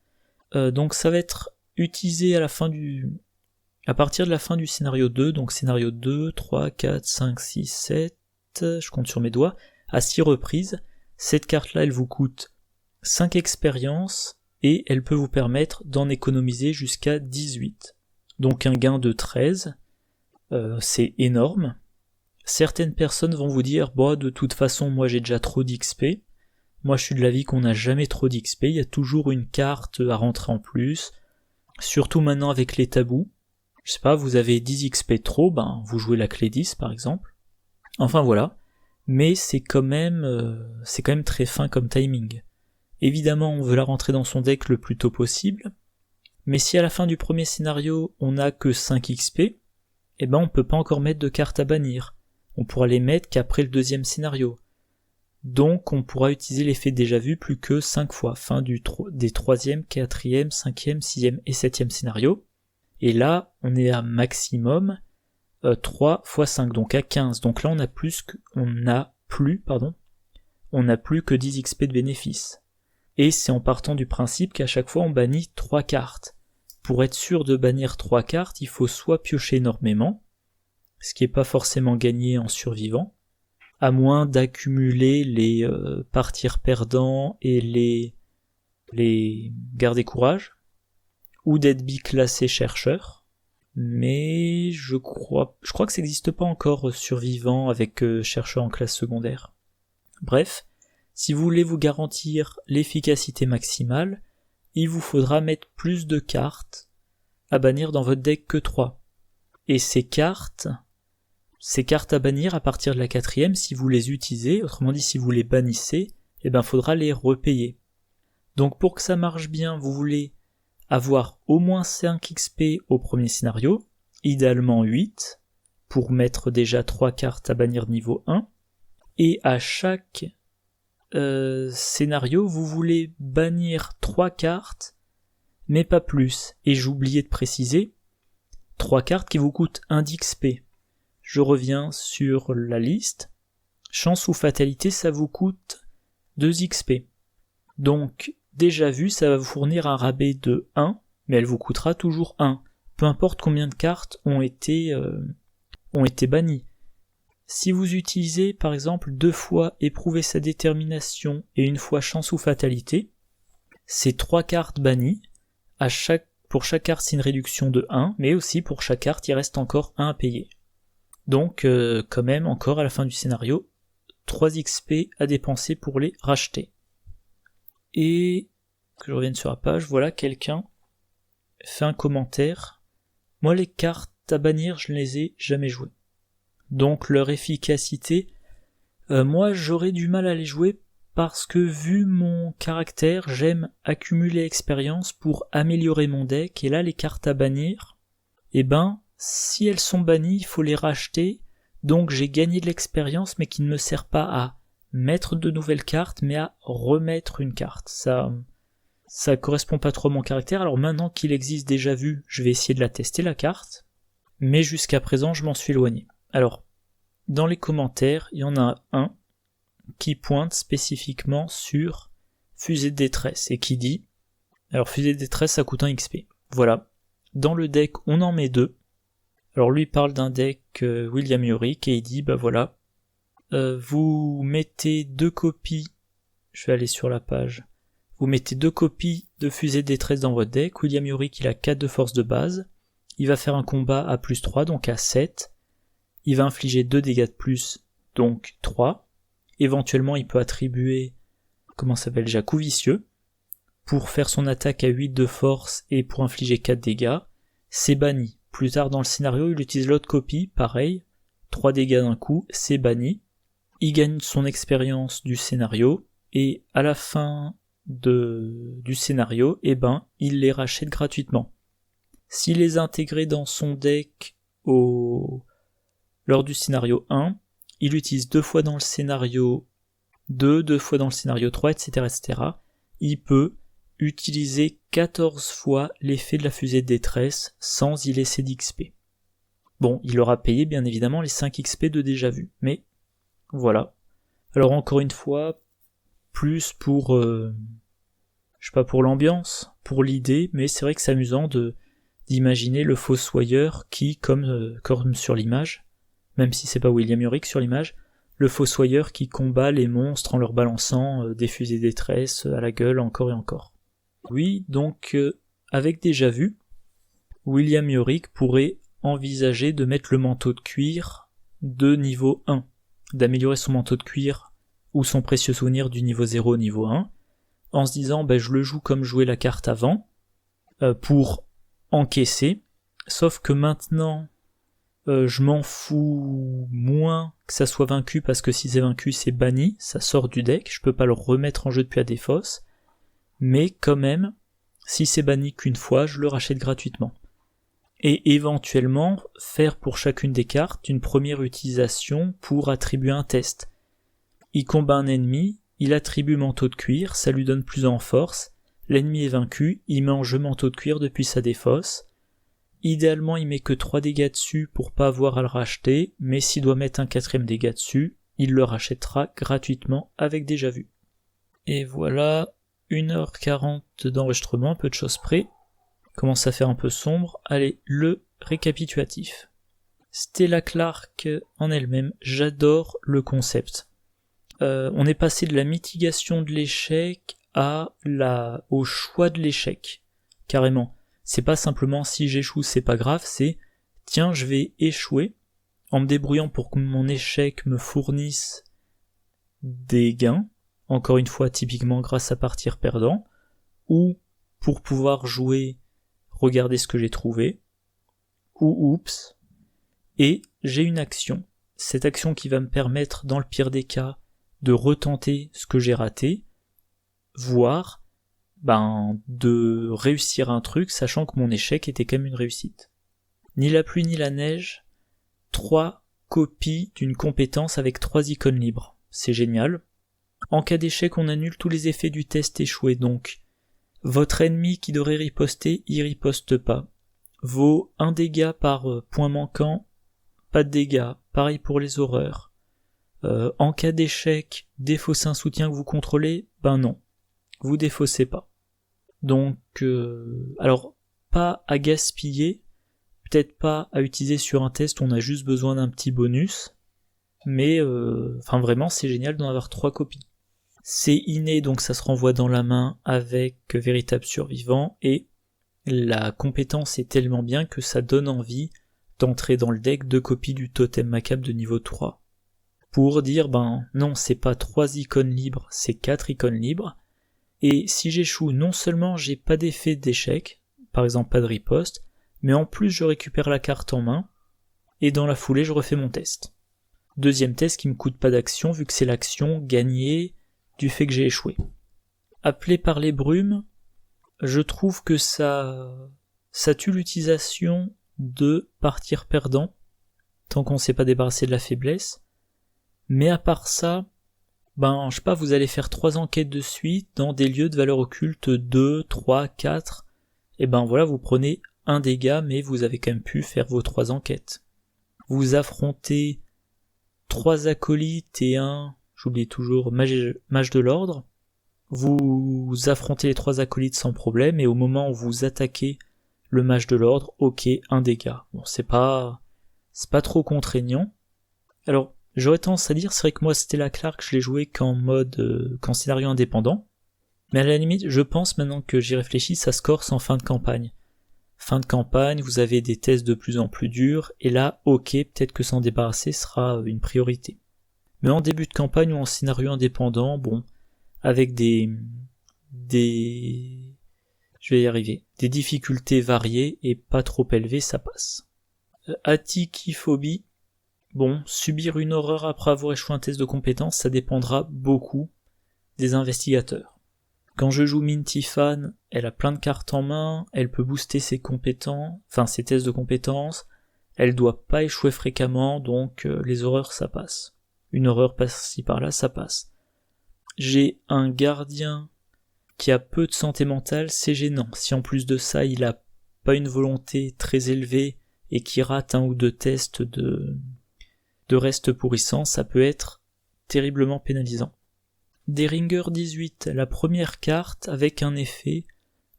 A: Donc ça va être utilisé à partir de la fin du scénario 2, donc scénario 2, 3, 4, 5, 6, 7, je compte sur mes doigts, à 6 reprises. Cette carte-là, elle vous coûte 5 expériences, et elle peut vous permettre d'en économiser jusqu'à 18. Donc un gain de 13, c'est énorme. Certaines personnes vont vous dire, bon, de toute façon, moi j'ai déjà trop d'XP. Moi je suis de l'avis qu'on n'a jamais trop d'XP, il y a toujours une carte à rentrer en plus. Surtout maintenant avec les tabous. Je sais pas, vous avez 10 XP de trop, ben vous jouez la clé 10 par exemple. Enfin voilà. Mais c'est quand même très fin comme timing. Évidemment, on veut la rentrer dans son deck le plus tôt possible. Mais si à la fin du premier scénario, on n'a que 5 XP, eh ben on peut pas encore mettre de cartes à bannir. On pourra les mettre qu'après le deuxième scénario. Donc on pourra utiliser l'effet déjà vu plus que 5 fois, fin des 3e, 4e, 5e, 6e et 7e scénario. Et là, on est à maximum 3 x 5, donc à 15. Donc là, on n'a plus que 10 XP de bénéfice. Et c'est en partant du principe qu'à chaque fois, on bannit 3 cartes. Pour être sûr de bannir 3 cartes, il faut soit piocher énormément, ce qui n'est pas forcément gagné en survivant, à moins d'accumuler les partir perdants et les garder courage, ou d'être biclassé chercheur, mais je crois que ça n'existe pas encore survivant avec chercheur en classe secondaire. Bref, si vous voulez vous garantir l'efficacité maximale, il vous faudra mettre plus de cartes à bannir dans votre deck que 3. Et ces cartes à bannir à partir de la 4e, si vous les utilisez, autrement dit si vous les bannissez, eh ben faudra les repayer. Donc pour que ça marche bien, vous voulez avoir au moins 5 XP au premier scénario, idéalement 8, pour mettre déjà 3 cartes à bannir niveau 1, et à chaque scénario, vous voulez bannir 3 cartes, mais pas plus. Et j'oubliais de préciser, 3 cartes qui vous coûtent 1 d'XP. Je reviens sur la liste. Chance ou fatalité, ça vous coûte 2 XP. Donc, déjà vu, ça va vous fournir un rabais de 1, mais elle vous coûtera toujours 1. Peu importe combien de cartes ont été bannies. Si vous utilisez par exemple 2 fois éprouver sa détermination et 1 fois chance ou fatalité, c'est 3 cartes bannies. Pour chaque carte c'est une réduction de 1, mais aussi pour chaque carte il reste encore 1 à payer. Donc quand même encore à la fin du scénario, 3 XP à dépenser pour les racheter. Et que je revienne sur la page, voilà, quelqu'un fait un commentaire. Moi les cartes à bannir je ne les ai jamais jouées. Donc leur efficacité, moi j'aurais du mal à les jouer parce que vu mon caractère, j'aime accumuler l'expérience pour améliorer mon deck, et là les cartes à bannir, eh ben si elles sont bannies, il faut les racheter, donc j'ai gagné de l'expérience mais qui ne me sert pas à mettre de nouvelles cartes mais à remettre une carte. Ça correspond pas trop à mon caractère, alors maintenant qu'il existe déjà vu, je vais essayer de la tester la carte, mais jusqu'à présent je m'en suis éloigné. Alors, dans les commentaires, il y en a un qui pointe spécifiquement sur Fusée de détresse et qui dit, alors Fusée de détresse ça coûte 1 XP. Voilà. Dans le deck, on en met 2. Alors lui parle d'un deck William Yorick et il dit, bah voilà, vous mettez 2 copies, je vais aller sur la page, vous mettez 2 copies de Fusée de détresse dans votre deck, William Yorick il a 4 de force de base, il va faire un combat à plus 3, donc à 7, il va infliger 2 dégâts de plus, donc 3. Éventuellement, il peut attribuer, coup vicieux, pour faire son attaque à 8 de force et pour infliger 4 dégâts. C'est banni. Plus tard dans le scénario, il utilise l'autre copie, pareil, 3 dégâts d'un coup, c'est banni. Il gagne son expérience du scénario, et à la fin du scénario, eh ben, il les rachète gratuitement. S'il les a intégrés dans son deck lors du scénario 1, il utilise 2 fois dans le scénario 2, 2 fois dans le scénario 3, etc., etc. Il peut utiliser 14 fois l'effet de la fusée de détresse sans y laisser d'XP. Bon, il aura payé bien évidemment les 5 XP de déjà vu, mais voilà. Alors encore une fois, plus pour, pour l'ambiance, pour l'idée, mais c'est vrai que c'est amusant d'imaginer le fossoyeur qui, comme sur l'image, même si c'est pas William Yorick sur l'image, le fossoyeur qui combat les monstres en leur balançant des fusées détresse à la gueule encore et encore. Oui, donc avec déjà vu, William Yorick pourrait envisager de mettre le manteau de cuir de niveau 1, d'améliorer son manteau de cuir ou son précieux souvenir du niveau 0 au niveau 1, en se disant je le joue comme jouer la carte avant, pour encaisser, sauf que maintenant je m'en fous moins que ça soit vaincu, parce que si c'est vaincu c'est banni, ça sort du deck, je peux pas le remettre en jeu depuis Adéphos, mais quand même, si c'est banni qu'une fois, je le rachète gratuitement. Et éventuellement, faire pour chacune des cartes une première utilisation pour attribuer un test. Il combat un ennemi, il attribue manteau de cuir, ça lui donne plus en force, l'ennemi est vaincu, il met en jeu manteau de cuir depuis sa défausse. Idéalement, il met que 3 dégâts dessus pour pas avoir à le racheter, mais s'il doit mettre un 4ème dégât dessus, il le rachètera gratuitement avec déjà vu. Et voilà, 1h40 d'enregistrement, peu de choses près. Commence à faire un peu sombre. Allez, le récapitulatif. Stella Clark en elle-même, j'adore le concept. On est passé de la mitigation de l'échec au choix de l'échec, carrément. C'est pas simplement si j'échoue c'est pas grave, c'est tiens je vais échouer en me débrouillant pour que mon échec me fournisse des gains, encore une fois typiquement grâce à partir perdant, ou pour pouvoir jouer regardez ce que j'ai trouvé, ou oups, et j'ai une action, cette action qui va me permettre dans le pire des cas de retenter ce que j'ai raté, voire de réussir un truc, sachant que mon échec était quand même une réussite. Ni la pluie ni la neige, 3 copies d'une compétence avec 3 icônes libres. C'est génial. En cas d'échec, on annule tous les effets du test échoué, donc votre ennemi qui devrait riposter, il riposte pas. Vaut 1 dégât par point manquant, pas de dégâts. Pareil pour les horreurs. En cas d'échec, défausser un soutien que vous contrôlez, non. Vous défaussez pas. Donc, alors, pas à gaspiller, peut-être pas à utiliser sur un test où on a juste besoin d'un petit bonus, mais vraiment c'est génial d'en avoir 3 copies. C'est inné, donc ça se renvoie dans la main avec véritable survivant, et la compétence est tellement bien que ça donne envie d'entrer dans le deck 2 copies du totem macabre de niveau 3. Pour dire, non, c'est pas 3 icônes libres, c'est 4 icônes libres, et si j'échoue, non seulement j'ai pas d'effet d'échec, par exemple pas de riposte, mais en plus je récupère la carte en main, et dans la foulée je refais mon test. Deuxième test qui me coûte pas d'action, vu que c'est l'action gagnée du fait que j'ai échoué. Appelé par les brumes, je trouve que ça tue l'utilisation de partir perdant, tant qu'on s'est pas débarrassé de la faiblesse, mais à part ça, je sais pas, vous allez faire 3 enquêtes de suite dans des lieux de valeur occulte 2, 3, 4, et voilà, vous prenez 1 dégât, mais vous avez quand même pu faire vos 3 enquêtes. Vous affrontez 3 acolytes et j'oublie toujours, mage de l'ordre. Vous affrontez les 3 acolytes sans problème, et au moment où vous attaquez le mage de l'ordre, ok, 1 dégât. Bon, c'est pas trop contraignant. Alors, j'aurais tendance à dire, c'est vrai que moi Stella Clark, je l'ai joué qu'en scénario indépendant, mais à la limite, je pense maintenant que j'y réfléchis, ça se corse en fin de campagne. Fin de campagne, vous avez des tests de plus en plus durs, et là, ok, peut-être que s'en débarrasser sera une priorité. Mais en début de campagne ou en scénario indépendant, avec des difficultés variées et pas trop élevées, ça passe. Atikiphobie, subir une horreur après avoir échoué un test de compétence, ça dépendra beaucoup des investigateurs. Quand je joue Minty-Fan, elle a plein de cartes en main, elle peut booster ses tests de compétences, elle doit pas échouer fréquemment, donc les horreurs ça passe. Une horreur par-ci par-là, ça passe. J'ai un gardien qui a peu de santé mentale, c'est gênant. Si en plus de ça, il a pas une volonté très élevée et qui rate 1 ou 2 tests de reste pourrissant, ça peut être terriblement pénalisant. Deringer 18, la première carte avec un effet,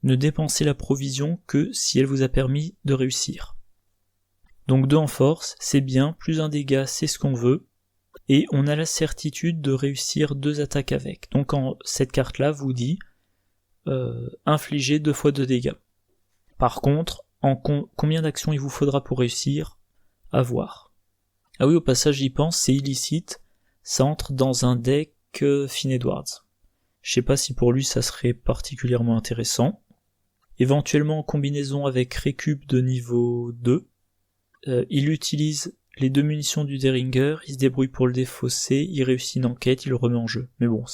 A: ne dépensez la provision que si elle vous a permis de réussir. Donc 2 en force, c'est bien, plus 1 dégât, c'est ce qu'on veut, et on a la certitude de réussir 2 attaques avec. Donc cette carte-là vous dit infliger 2 fois 2 dégâts. Par contre, combien d'actions il vous faudra pour réussir, à voir. Ah oui, au passage, j'y pense, c'est illicite. Ça entre dans un deck Finn Edwards. Je sais pas si pour lui ça serait particulièrement intéressant. Éventuellement en combinaison avec récup de niveau 2. Il utilise les 2 munitions du Derringer, il se débrouille pour le défausser, il réussit une enquête, il le remet en jeu. Mais bon,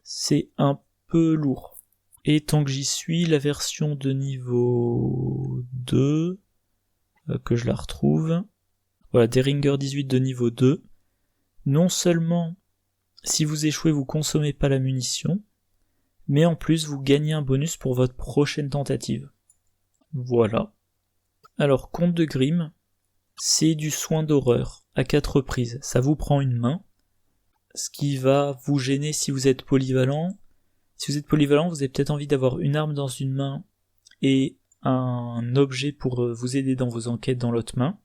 A: c'est un peu lourd. Et tant que j'y suis, la version de niveau 2, que je la retrouve. Voilà, Derringer 18 de niveau 2. Non seulement, si vous échouez, vous consommez pas la munition, mais en plus, vous gagnez un bonus pour votre prochaine tentative. Voilà. Alors, Comte de Grimm, c'est du soin d'horreur, à 4 reprises. Ça vous prend une main, ce qui va vous gêner si vous êtes polyvalent. Si vous êtes polyvalent, vous avez peut-être envie d'avoir une arme dans une main et un objet pour vous aider dans vos enquêtes dans l'autre main.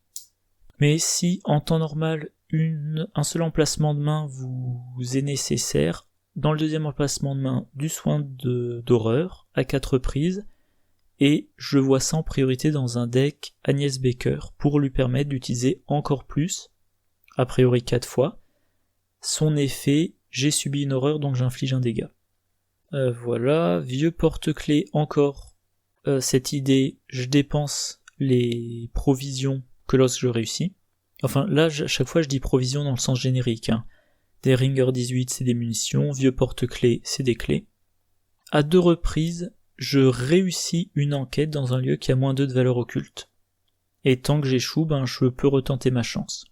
A: Mais si, en temps normal, un seul emplacement de main vous est nécessaire, dans le deuxième emplacement de main, du soin d'horreur, à 4 reprises, et je vois ça en priorité dans un deck Agnès Baker, pour lui permettre d'utiliser encore plus, a priori 4 fois, son effet, j'ai subi une horreur donc j'inflige un dégât. Voilà, vieux porte-clés encore, cette idée, je dépense les provisions que lorsque je réussis. Enfin là, chaque fois je dis provisions dans le sens générique, hein. Derringer 18 c'est des munitions, vieux porte-clés c'est des clés. À 2 reprises, je réussis une enquête dans un lieu qui a moins 2 de valeur occulte. Et tant que j'échoue, je peux retenter ma chance.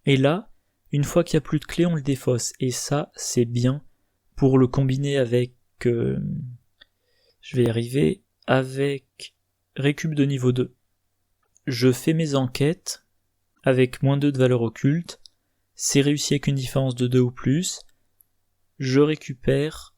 A: Et là, une fois qu'il n'y a plus de clés, on le défausse. Et ça, c'est bien pour le combiner avec... je vais y arriver. Avec récup de niveau 2. Je fais mes enquêtes avec moins 2 de valeur occulte. C'est réussi avec une différence de 2 ou plus. Je récupère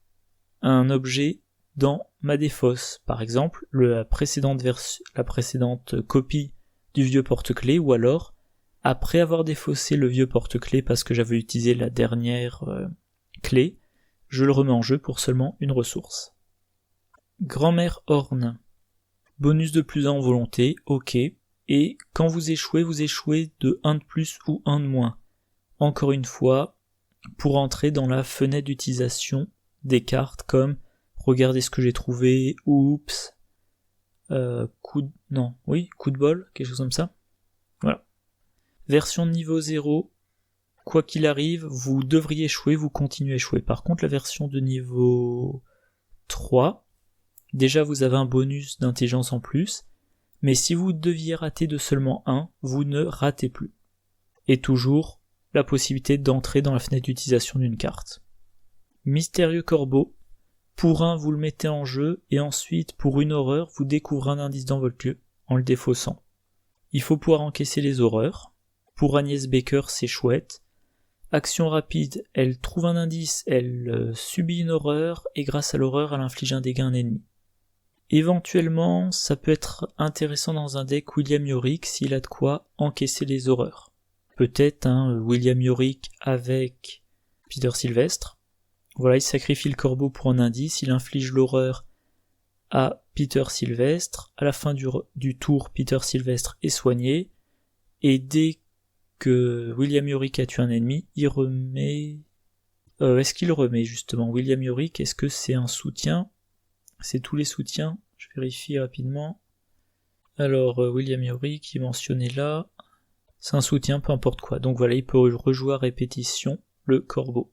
A: un objet dans ma défausse. Par exemple, la précédente copie du vieux porte-clés, ou alors, après avoir défaussé le vieux porte-clés parce que j'avais utilisé la dernière clé, je le remets en jeu pour seulement une ressource. Grand-mère Horn. Bonus de plus 1 en volonté, ok. Et quand vous échouez de 1 de plus ou 1 de moins. Encore une fois, pour entrer dans la fenêtre d'utilisation des cartes comme regardez ce que j'ai trouvé, oups, coup de bol, quelque chose comme ça. Voilà. Version de niveau 0, quoi qu'il arrive, vous devriez échouer, vous continuez à échouer. Par contre, la version de niveau 3, déjà vous avez un bonus d'intelligence en plus, mais si vous deviez rater de seulement 1, vous ne ratez plus. Et toujours la possibilité d'entrer dans la fenêtre d'utilisation d'une carte. Mystérieux Corbeau. Pour 1, vous le mettez en jeu, et ensuite, pour une horreur, vous découvrez un indice dans votre lieu, en le défaussant. Il faut pouvoir encaisser les horreurs. Pour Agnès Baker, c'est chouette. Action rapide, elle trouve un indice, elle subit une horreur, et grâce à l'horreur, elle inflige un dégât à un ennemi. Éventuellement, ça peut être intéressant dans un deck William Yorick s'il a de quoi encaisser les horreurs. Peut-être William Yorick avec Peter Sylvestre. Voilà, il sacrifie le corbeau pour un indice, il inflige l'horreur à Peter Sylvestre. À la fin du tour, Peter Sylvestre est soigné. Et dès que William Yorick a tué un ennemi, il remet... est-ce qu'il remet justement William Yorick? Est-ce que c'est un soutien? C'est tous les soutiens? Je vérifie rapidement. Alors, William Yorick, il est mentionné là. C'est un soutien, peu importe quoi. Donc voilà, il peut rejouer à répétition le corbeau.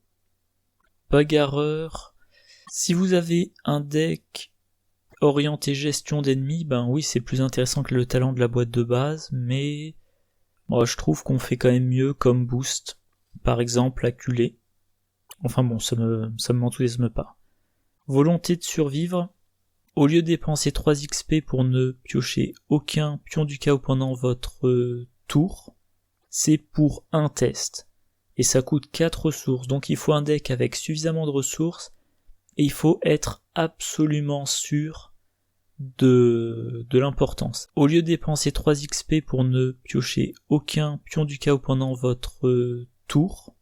A: Bagarreur. Si vous avez un deck orienté gestion d'ennemis, oui, c'est plus intéressant que le talent de la boîte de base, mais moi je trouve qu'on fait quand même mieux comme boost. Par exemple, acculé. Enfin bon, ça me m'enthousiasme pas. Volonté de survivre. Au lieu de dépenser 3 XP pour ne piocher aucun pion du chaos pendant votre tour, c'est pour un test. Et ça coûte 4 ressources, donc il faut un deck avec suffisamment de ressources, et il faut être absolument sûr de l'importance. Au lieu de dépenser 3 XP pour ne piocher aucun pion du chaos pendant votre tour,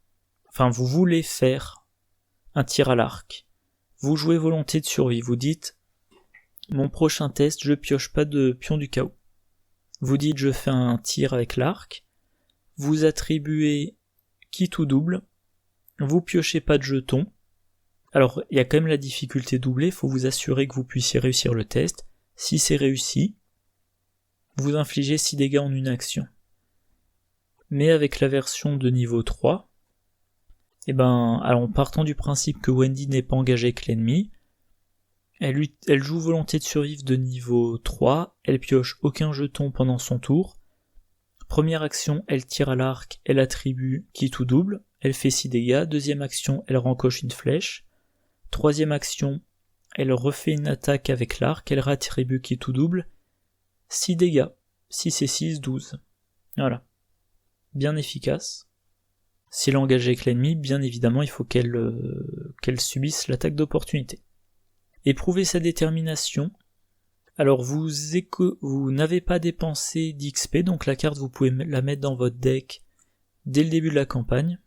A: enfin vous voulez faire un tir à l'arc, vous jouez volonté de survie, vous dites mon prochain test, je pioche pas de pion du chaos. Vous dites je fais un tir avec l'arc, vous attribuez quitte ou double, vous piochez pas de jetons. Alors, il y a quand même la difficulté doublée, il faut vous assurer que vous puissiez réussir le test. Si c'est réussi, vous infligez 6 dégâts en une action. Mais avec la version de niveau 3, alors en partant du principe que Wendy n'est pas engagée avec l'ennemi, elle joue volonté de survivre de niveau 3, elle pioche aucun jeton pendant son tour. Première action, elle tire à l'arc, elle attribue quitte ou double, elle fait 6 dégâts. Deuxième action, elle rencoche une flèche. Troisième action, elle refait une attaque avec l'arc, elle réattribue quitte ou double. 6 dégâts. 6 et 6, 12. Voilà. Bien efficace. Si elle est engagée avec l'ennemi, bien évidemment, il faut qu'elle subisse l'attaque d'opportunité. Éprouver sa détermination. Alors vous n'avez pas dépensé d'XP, donc la carte vous pouvez la mettre dans votre deck dès le début de la campagne.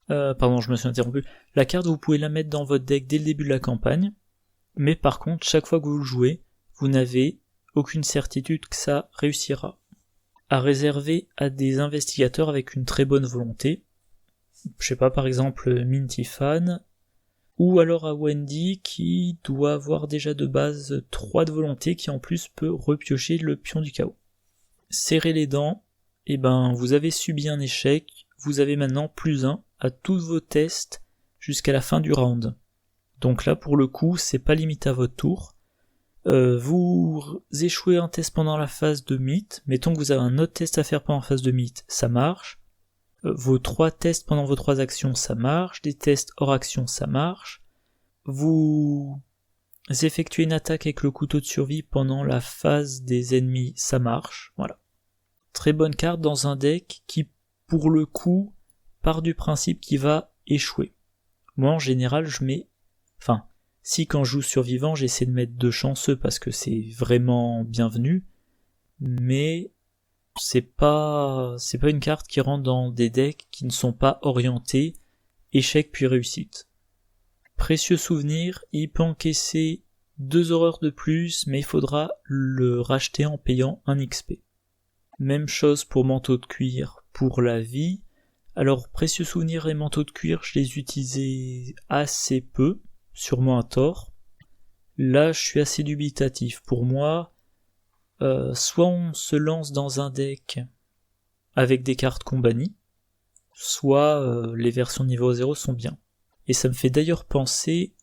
A: Pardon, je me suis interrompu. La carte vous pouvez la mettre dans votre deck dès le début de la campagne, mais par contre, chaque fois que vous le jouez, vous n'avez aucune certitude que ça réussira. À réserver à des investigateurs avec une très bonne volonté. Je sais pas, par exemple Minty Fan, ou alors à Wendy qui doit avoir déjà de base 3 de volonté, qui en plus peut repiocher le pion du chaos. Serrez les dents, vous avez subi un échec, vous avez maintenant +1 à tous vos tests jusqu'à la fin du round. Donc là pour le coup c'est pas limité à votre tour. Vous échouez un test pendant la phase de mythe, mettons que vous avez un autre test à faire pendant la phase de mythe, ça marche. Vos 3 tests pendant vos 3 actions, ça marche. Des tests hors action, ça marche. Vous effectuez une attaque avec le couteau de survie pendant la phase des ennemis, ça marche. Voilà. Très bonne carte dans un deck qui, pour le coup, part du principe qu'il va échouer. Moi, en général, si quand je joue survivant, j'essaie de mettre 2 chanceux parce que c'est vraiment bienvenu, mais c'est pas une carte qui rentre dans des decks qui ne sont pas orientés échec puis réussite. Précieux souvenir, il peut encaisser 2 horreurs de plus, mais il faudra le racheter en payant 1 XP. Même chose pour manteau de cuir pour la vie. Alors précieux souvenir et manteau de cuir, je les utilisais assez peu, sûrement à tort. Là, je suis assez dubitatif. Pour moi, soit on se lance dans un deck avec des cartes qu'on bannit, soit les versions niveau 0 sont bien. Et ça me fait d'ailleurs penser...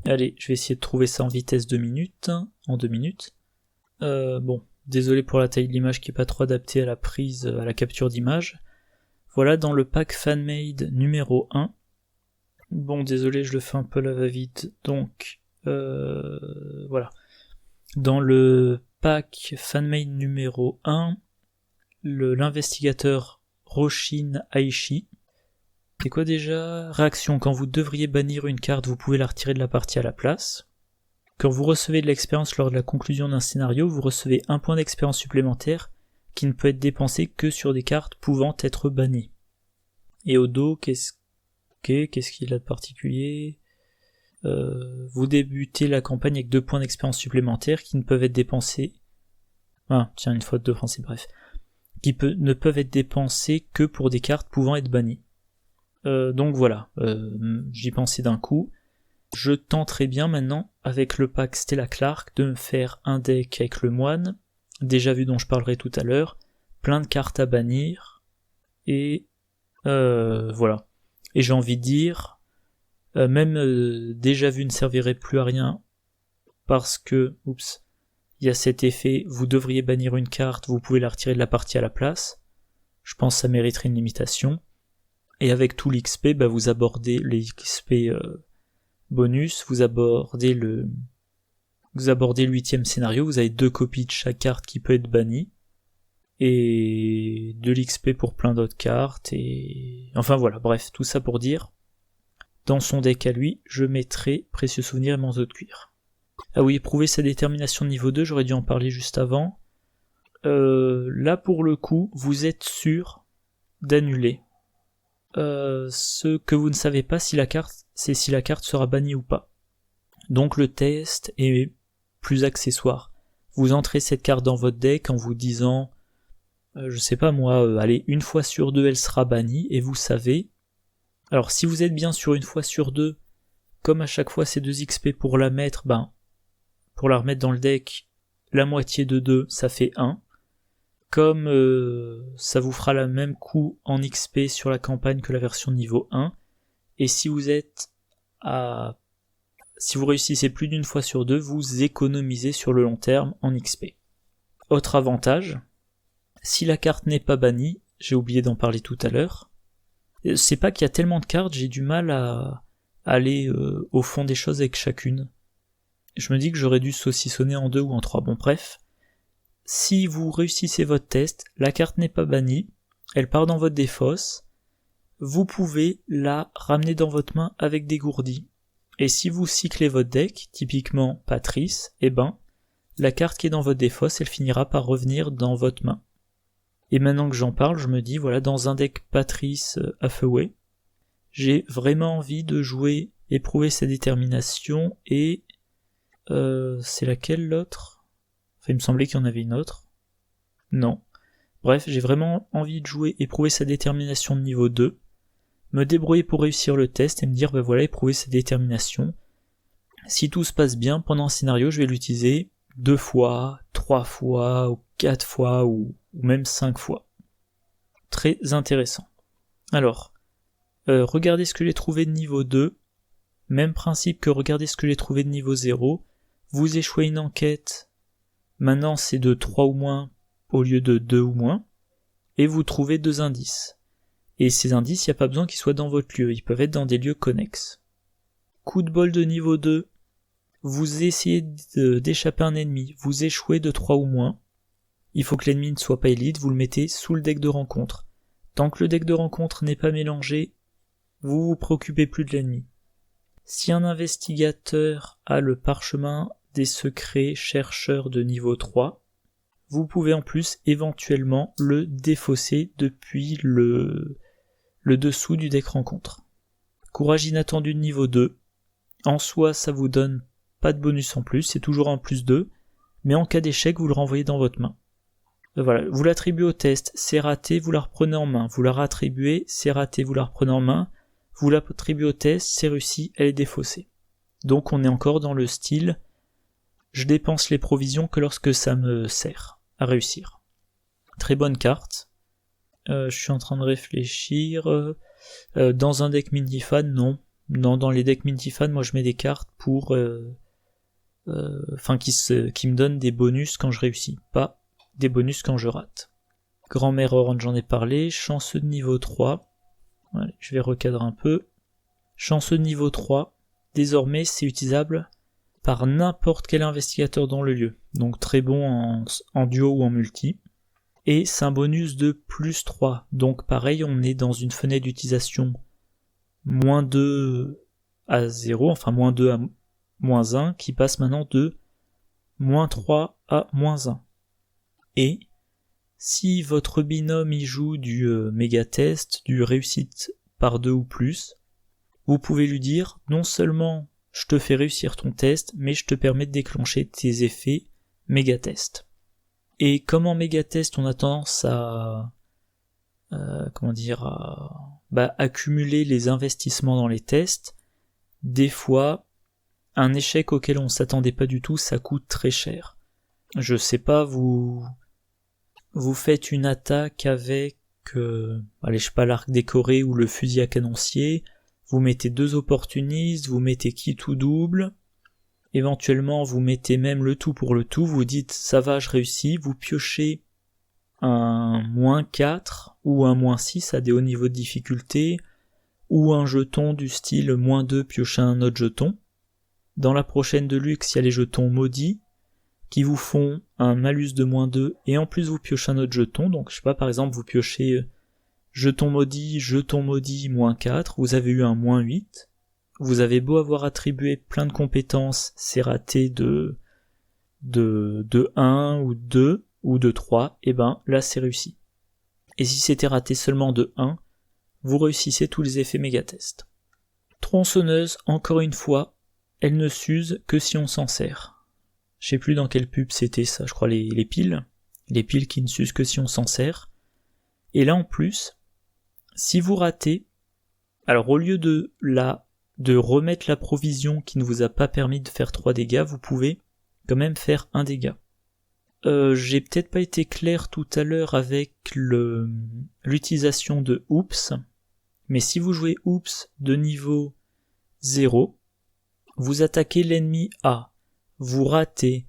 A: Allez, je vais essayer de trouver ça en vitesse 2 minutes, en 2 minutes. Désolé pour la taille de l'image qui est pas trop adaptée à la prise, à la capture d'image. Voilà, dans le pack Fanmade numéro 1. Bon, désolé, je le fais un peu la va-vite, donc... voilà. Dans le pack Fanmade numéro 1, l'investigateur Roshin Aishi. C'est quoi déjà? Réaction, quand vous devriez bannir une carte, vous pouvez la retirer de la partie à la place. Quand vous recevez de l'expérience lors de la conclusion d'un scénario, vous recevez 1 point d'expérience supplémentaire qui ne peut être dépensé que sur des cartes pouvant être bannies. Et au dos, qu'est-ce qu'il a de particulier? Vous débutez la campagne avec 2 points d'expérience supplémentaires qui ne peuvent être dépensés... une faute de français, bref. Ne peuvent être dépensés que pour des cartes pouvant être bannies. Donc voilà, j'y pensais d'un coup. Je tenterai bien maintenant, avec le pack Stella Clark, de me faire un deck avec le moine, déjà vu dont je parlerai tout à l'heure, plein de cartes à bannir, et voilà. Et j'ai envie de dire, même déjà vu ne servirait plus à rien, parce que, il y a cet effet, vous devriez bannir une carte, vous pouvez la retirer de la partie à la place. Je pense que ça mériterait une limitation. Et avec tout l'XP, vous abordez les XP bonus, vous abordez le 8ème scénario, vous avez 2 copies de chaque carte qui peut être bannie, et de l'XP pour plein d'autres cartes, et... Enfin voilà, bref, tout ça pour dire, dans son deck à lui, je mettrai Précieux Souvenir et Manteau de Cuir. Ah oui, éprouver sa détermination niveau 2, j'aurais dû en parler juste avant. Là pour le coup, vous êtes sûr d'annuler. Ce que vous ne savez pas, c'est si la carte sera bannie ou pas. Donc le test est plus accessoire. Vous entrez cette carte dans votre deck en vous disant je sais pas moi, allez, une fois sur deux elle sera bannie, et vous savez, alors si vous êtes bien sur une fois sur deux, comme à chaque fois c'est 2 XP pour la mettre, pour la remettre dans le deck, la moitié de 2, ça fait 1. Comme ça vous fera le même coup en XP sur la campagne que la version niveau 1, et si vous réussissez plus d'une fois sur deux, vous économisez sur le long terme en XP. Autre avantage, si la carte n'est pas bannie, j'ai oublié d'en parler tout à l'heure, c'est pas qu'il y a tellement de cartes, j'ai du mal à aller au fond des choses avec chacune. Je me dis que j'aurais dû saucissonner en 2 ou en 3, bon bref. Si vous réussissez votre test, la carte n'est pas bannie, elle part dans votre défausse, vous pouvez la ramener dans votre main avec dégourdi. Et si vous cyclez votre deck, typiquement Patrice, la carte qui est dans votre défausse, elle finira par revenir dans votre main. Et maintenant que j'en parle, je me dis, voilà, dans un deck Patrice Hathaway, j'ai vraiment envie de jouer, éprouver sa détermination, et c'est laquelle l'autre ? Enfin, il me semblait qu'il y en avait une autre. Non. Bref, j'ai vraiment envie de jouer, éprouver sa détermination de niveau 2, me débrouiller pour réussir le test et me dire, voilà, éprouver sa détermination. Si tout se passe bien, pendant un scénario, je vais l'utiliser 2 fois, 3 fois, ou 4 fois, ou même 5 fois. Très intéressant. Alors, regardez ce que j'ai trouvé de niveau 2, même principe que regardez ce que j'ai trouvé de niveau 0, vous échouez une enquête, maintenant c'est de 3 ou moins au lieu de 2 ou moins, et vous trouvez 2 indices. Et ces indices, il n'y a pas besoin qu'ils soient dans votre lieu, ils peuvent être dans des lieux connexes. Coup de bol de niveau 2, vous essayez d'échapper à un ennemi, vous échouez de 3 ou moins, il faut que l'ennemi ne soit pas élite, vous le mettez sous le deck de rencontre. Tant que le deck de rencontre n'est pas mélangé, vous vous préoccupez plus de l'ennemi. Si un investigateur a le parchemin des secrets chercheurs de niveau 3, vous pouvez en plus éventuellement le défausser depuis le dessous du deck rencontre. Courage inattendu de niveau 2, en soi ça vous donne pas de bonus en plus, c'est toujours un plus 2, mais en cas d'échec vous le renvoyez dans votre main. Voilà, vous l'attribuez au test, c'est raté, vous la reprenez en main, vous la rattribuez, c'est raté, vous la reprenez en main, vous l'attribuez au test, c'est réussi, elle est défaussée. Donc on est encore dans le style, je dépense les provisions que lorsque ça me sert à réussir. Très bonne carte. Je suis en train de réfléchir. Dans un deck Minifan, non. Non, dans les decks Minifan, moi je mets des cartes pour... qui me donnent des bonus quand je réussis, pas des bonus quand je rate. Grand-mère Orange, j'en ai parlé. Chanceux de niveau 3. Allez, je vais recadrer un peu. Chanceux de niveau 3. Désormais, c'est utilisable par n'importe quel investigateur dans le lieu. Donc très bon en duo ou en multi. Et c'est un bonus de plus 3. Donc pareil, on est dans une fenêtre d'utilisation moins 2 à 0, enfin moins 2 à moins 1, qui passe maintenant de moins 3 à moins 1. Et si votre binôme y joue du méga test, du réussite par 2 ou plus, vous pouvez lui dire non seulement je te fais réussir ton test, mais je te permets de déclencher tes effets méga test. Et comme en méga test on a tendance à accumuler les investissements dans les tests, des fois un échec auquel on s'attendait pas du tout, ça coûte très cher. Je sais pas, vous faites une attaque avec l'arc décoré ou le fusil à canoncier, vous mettez 2 opportunistes, vous mettez kit ou double, éventuellement vous mettez même le tout pour le tout, vous dites ça va, je réussis, vous piochez un -4 ou un -6 à des hauts niveaux de difficulté, ou un jeton du style -2, piochez un autre jeton. Dans la prochaine de luxe, il y a les jetons maudits, qui vous font un malus de -2, et en plus vous piochez un autre jeton, donc je sais pas, par exemple vous piochez jeton maudit, -4, vous avez eu un -8, vous avez beau avoir attribué plein de compétences, c'est raté de 1 ou 2 ou de 3, et là c'est réussi. Et si c'était raté seulement de 1, vous réussissez tous les effets méga-test. Tronçonneuse, encore une fois, elle ne s'use que si on s'en sert. Je sais plus dans quelle pub c'était ça, je crois les piles. les piles qui ne s'usent que si on s'en sert. Et là en plus, si vous ratez, alors au lieu de remettre la provision qui ne vous a pas permis de faire 3 dégâts, vous pouvez quand même faire 1 dégât. J'ai peut-être pas été clair tout à l'heure avec l'utilisation de Oops, mais si vous jouez Oops de niveau 0, vous attaquez l'ennemi A, vous ratez,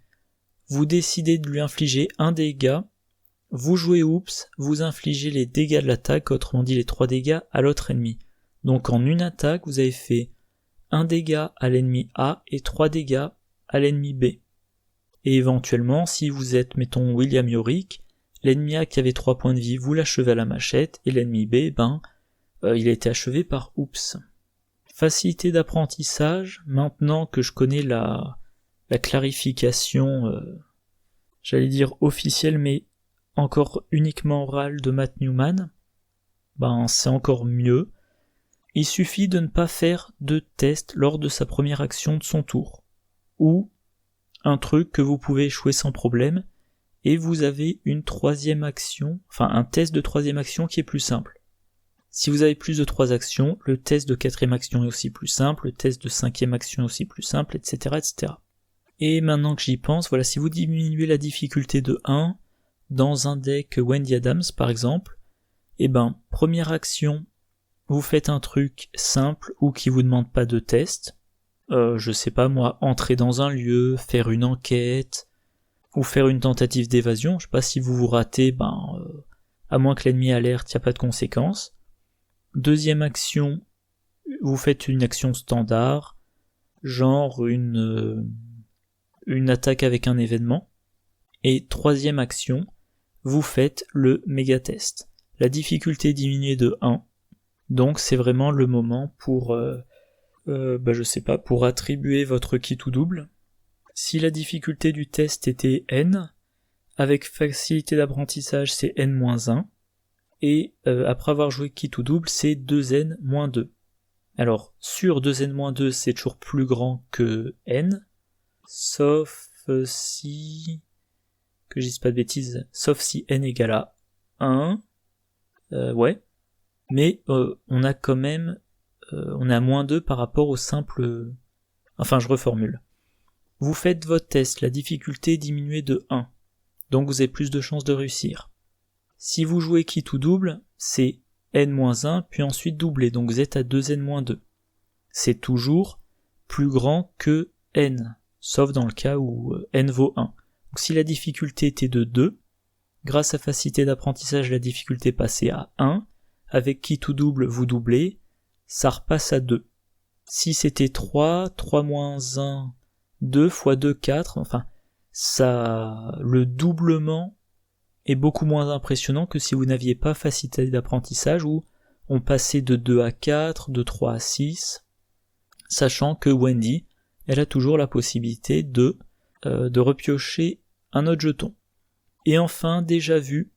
A: vous décidez de lui infliger 1 dégât, vous jouez Oops, vous infligez les dégâts de l'attaque, autrement dit les 3 dégâts à l'autre ennemi. Donc en une attaque, vous avez fait 1 dégât à l'ennemi A et 3 dégâts à l'ennemi B. Et éventuellement, si vous êtes, mettons, William Yorick, l'ennemi A qui avait 3 points de vie, vous l'achevez à la machette, et l'ennemi B, il a été achevé par Oops. Facilité d'apprentissage, maintenant que je connais la clarification, j'allais dire officielle, mais encore uniquement orale de Matt Newman, c'est encore mieux. Il suffit de ne pas faire de test lors de sa première action de son tour, ou un truc que vous pouvez échouer sans problème, et vous avez une 3e action, un test de 3e action qui est plus simple. Si vous avez plus de 3 actions, le test de 4e action est aussi plus simple, le test de 5e action est aussi plus simple, etc., etc. Et maintenant que j'y pense, voilà, si vous diminuez la difficulté de 1, dans un deck Wendy Adams par exemple, première action, vous faites un truc simple ou qui vous demande pas de test, je sais pas moi, entrer dans un lieu, faire une enquête, ou faire une tentative d'évasion, je sais pas si vous ratez, à moins que l'ennemi alerte, y a pas de conséquences. Deuxième action, vous faites une action standard, genre une attaque avec un événement. Et troisième action, vous faites le méga test. La difficulté est diminuée de 1, donc c'est vraiment le moment pour pour attribuer votre kit ou double. Si la difficulté du test était N, avec facilité d'apprentissage c'est N-1, et après avoir joué kit ou double c'est 2N-2. Alors sur 2N-2 c'est toujours plus grand que N, sauf si... que je dise pas de bêtises, sauf si N égale à 1, mais on a quand même... on est à -2 par rapport au simple... Enfin, je reformule. Vous faites votre test, la difficulté est diminuée de 1, donc vous avez plus de chances de réussir. Si vous jouez kit ou double, c'est N-1, puis ensuite doublé, donc vous êtes à 2N-2. C'est toujours plus grand que N, sauf dans le cas où N vaut 1. Donc si la difficulté était de 2, grâce à facilité d'apprentissage, la difficulté passait à 1, avec kit ou double, vous doublez, ça repasse à 2. Si c'était 3, 3-1, 2 x 2, 4, le doublement est beaucoup moins impressionnant que si vous n'aviez pas facilité d'apprentissage où on passait de 2 à 4, de 3 à 6, sachant que Wendy, elle a toujours la possibilité de repiocher un autre jeton. Et enfin, déjà vu,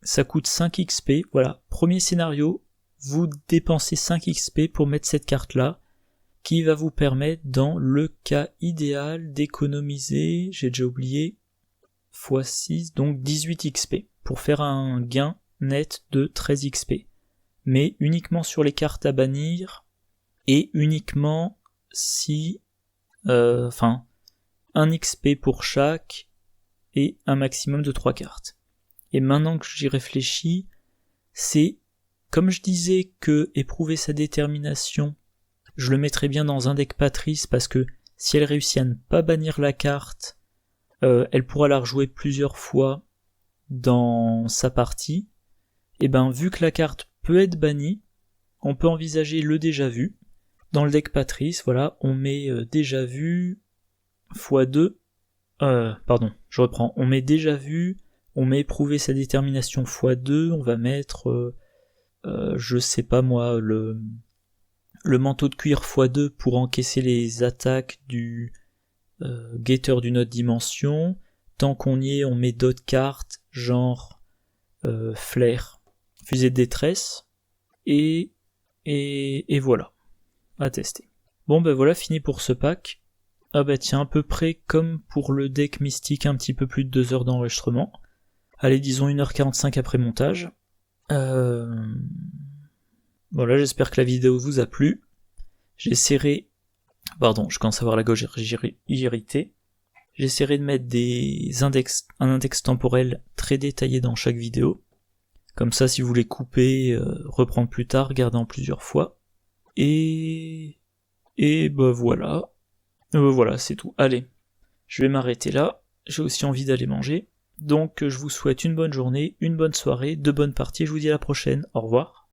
A: ça coûte 5 XP, voilà, premier scénario, vous dépensez 5 XP pour mettre cette carte-là, qui va vous permettre, dans le cas idéal, d'économiser, j'ai déjà oublié, x6, donc 18 XP, pour faire un gain net de 13 XP. Mais uniquement sur les cartes à bannir, et uniquement si... 1 XP pour chaque, et un maximum de 3 cartes. Et maintenant que j'y réfléchis, c'est, comme je disais que éprouver sa détermination, je le mettrais bien dans un deck Patrice, parce que si elle réussit à ne pas bannir la carte, elle pourra la rejouer plusieurs fois dans sa partie. Et vu que la carte peut être bannie, on peut envisager le déjà vu. Dans le deck Patrice, voilà, on met déjà vu x2, on met déjà vu, on met éprouver sa détermination x2, on va mettre, je sais pas moi, le manteau de cuir x2 pour encaisser les attaques du guetteur d'une autre dimension. Tant qu'on y est, on met d'autres cartes, genre flair, fusée de détresse, et voilà, à tester. Bon voilà, fini pour ce pack. Ah tiens, à peu près comme pour le deck mystique, un petit peu plus de 2 heures d'enregistrement. Allez, disons 1h45 après montage. Voilà, j'espère que la vidéo vous a plu. J'essaierai... Pardon, je commence à avoir la gorge irritée. J'essaierai de mettre un index temporel très détaillé dans chaque vidéo. Comme ça, si vous voulez couper, reprendre plus tard, regarder en plusieurs fois. Et bah voilà. Voilà, c'est tout. Allez, je vais m'arrêter là. J'ai aussi envie d'aller manger. Donc je vous souhaite une bonne journée, une bonne soirée, de bonnes parties. Je vous dis à la prochaine. Au revoir.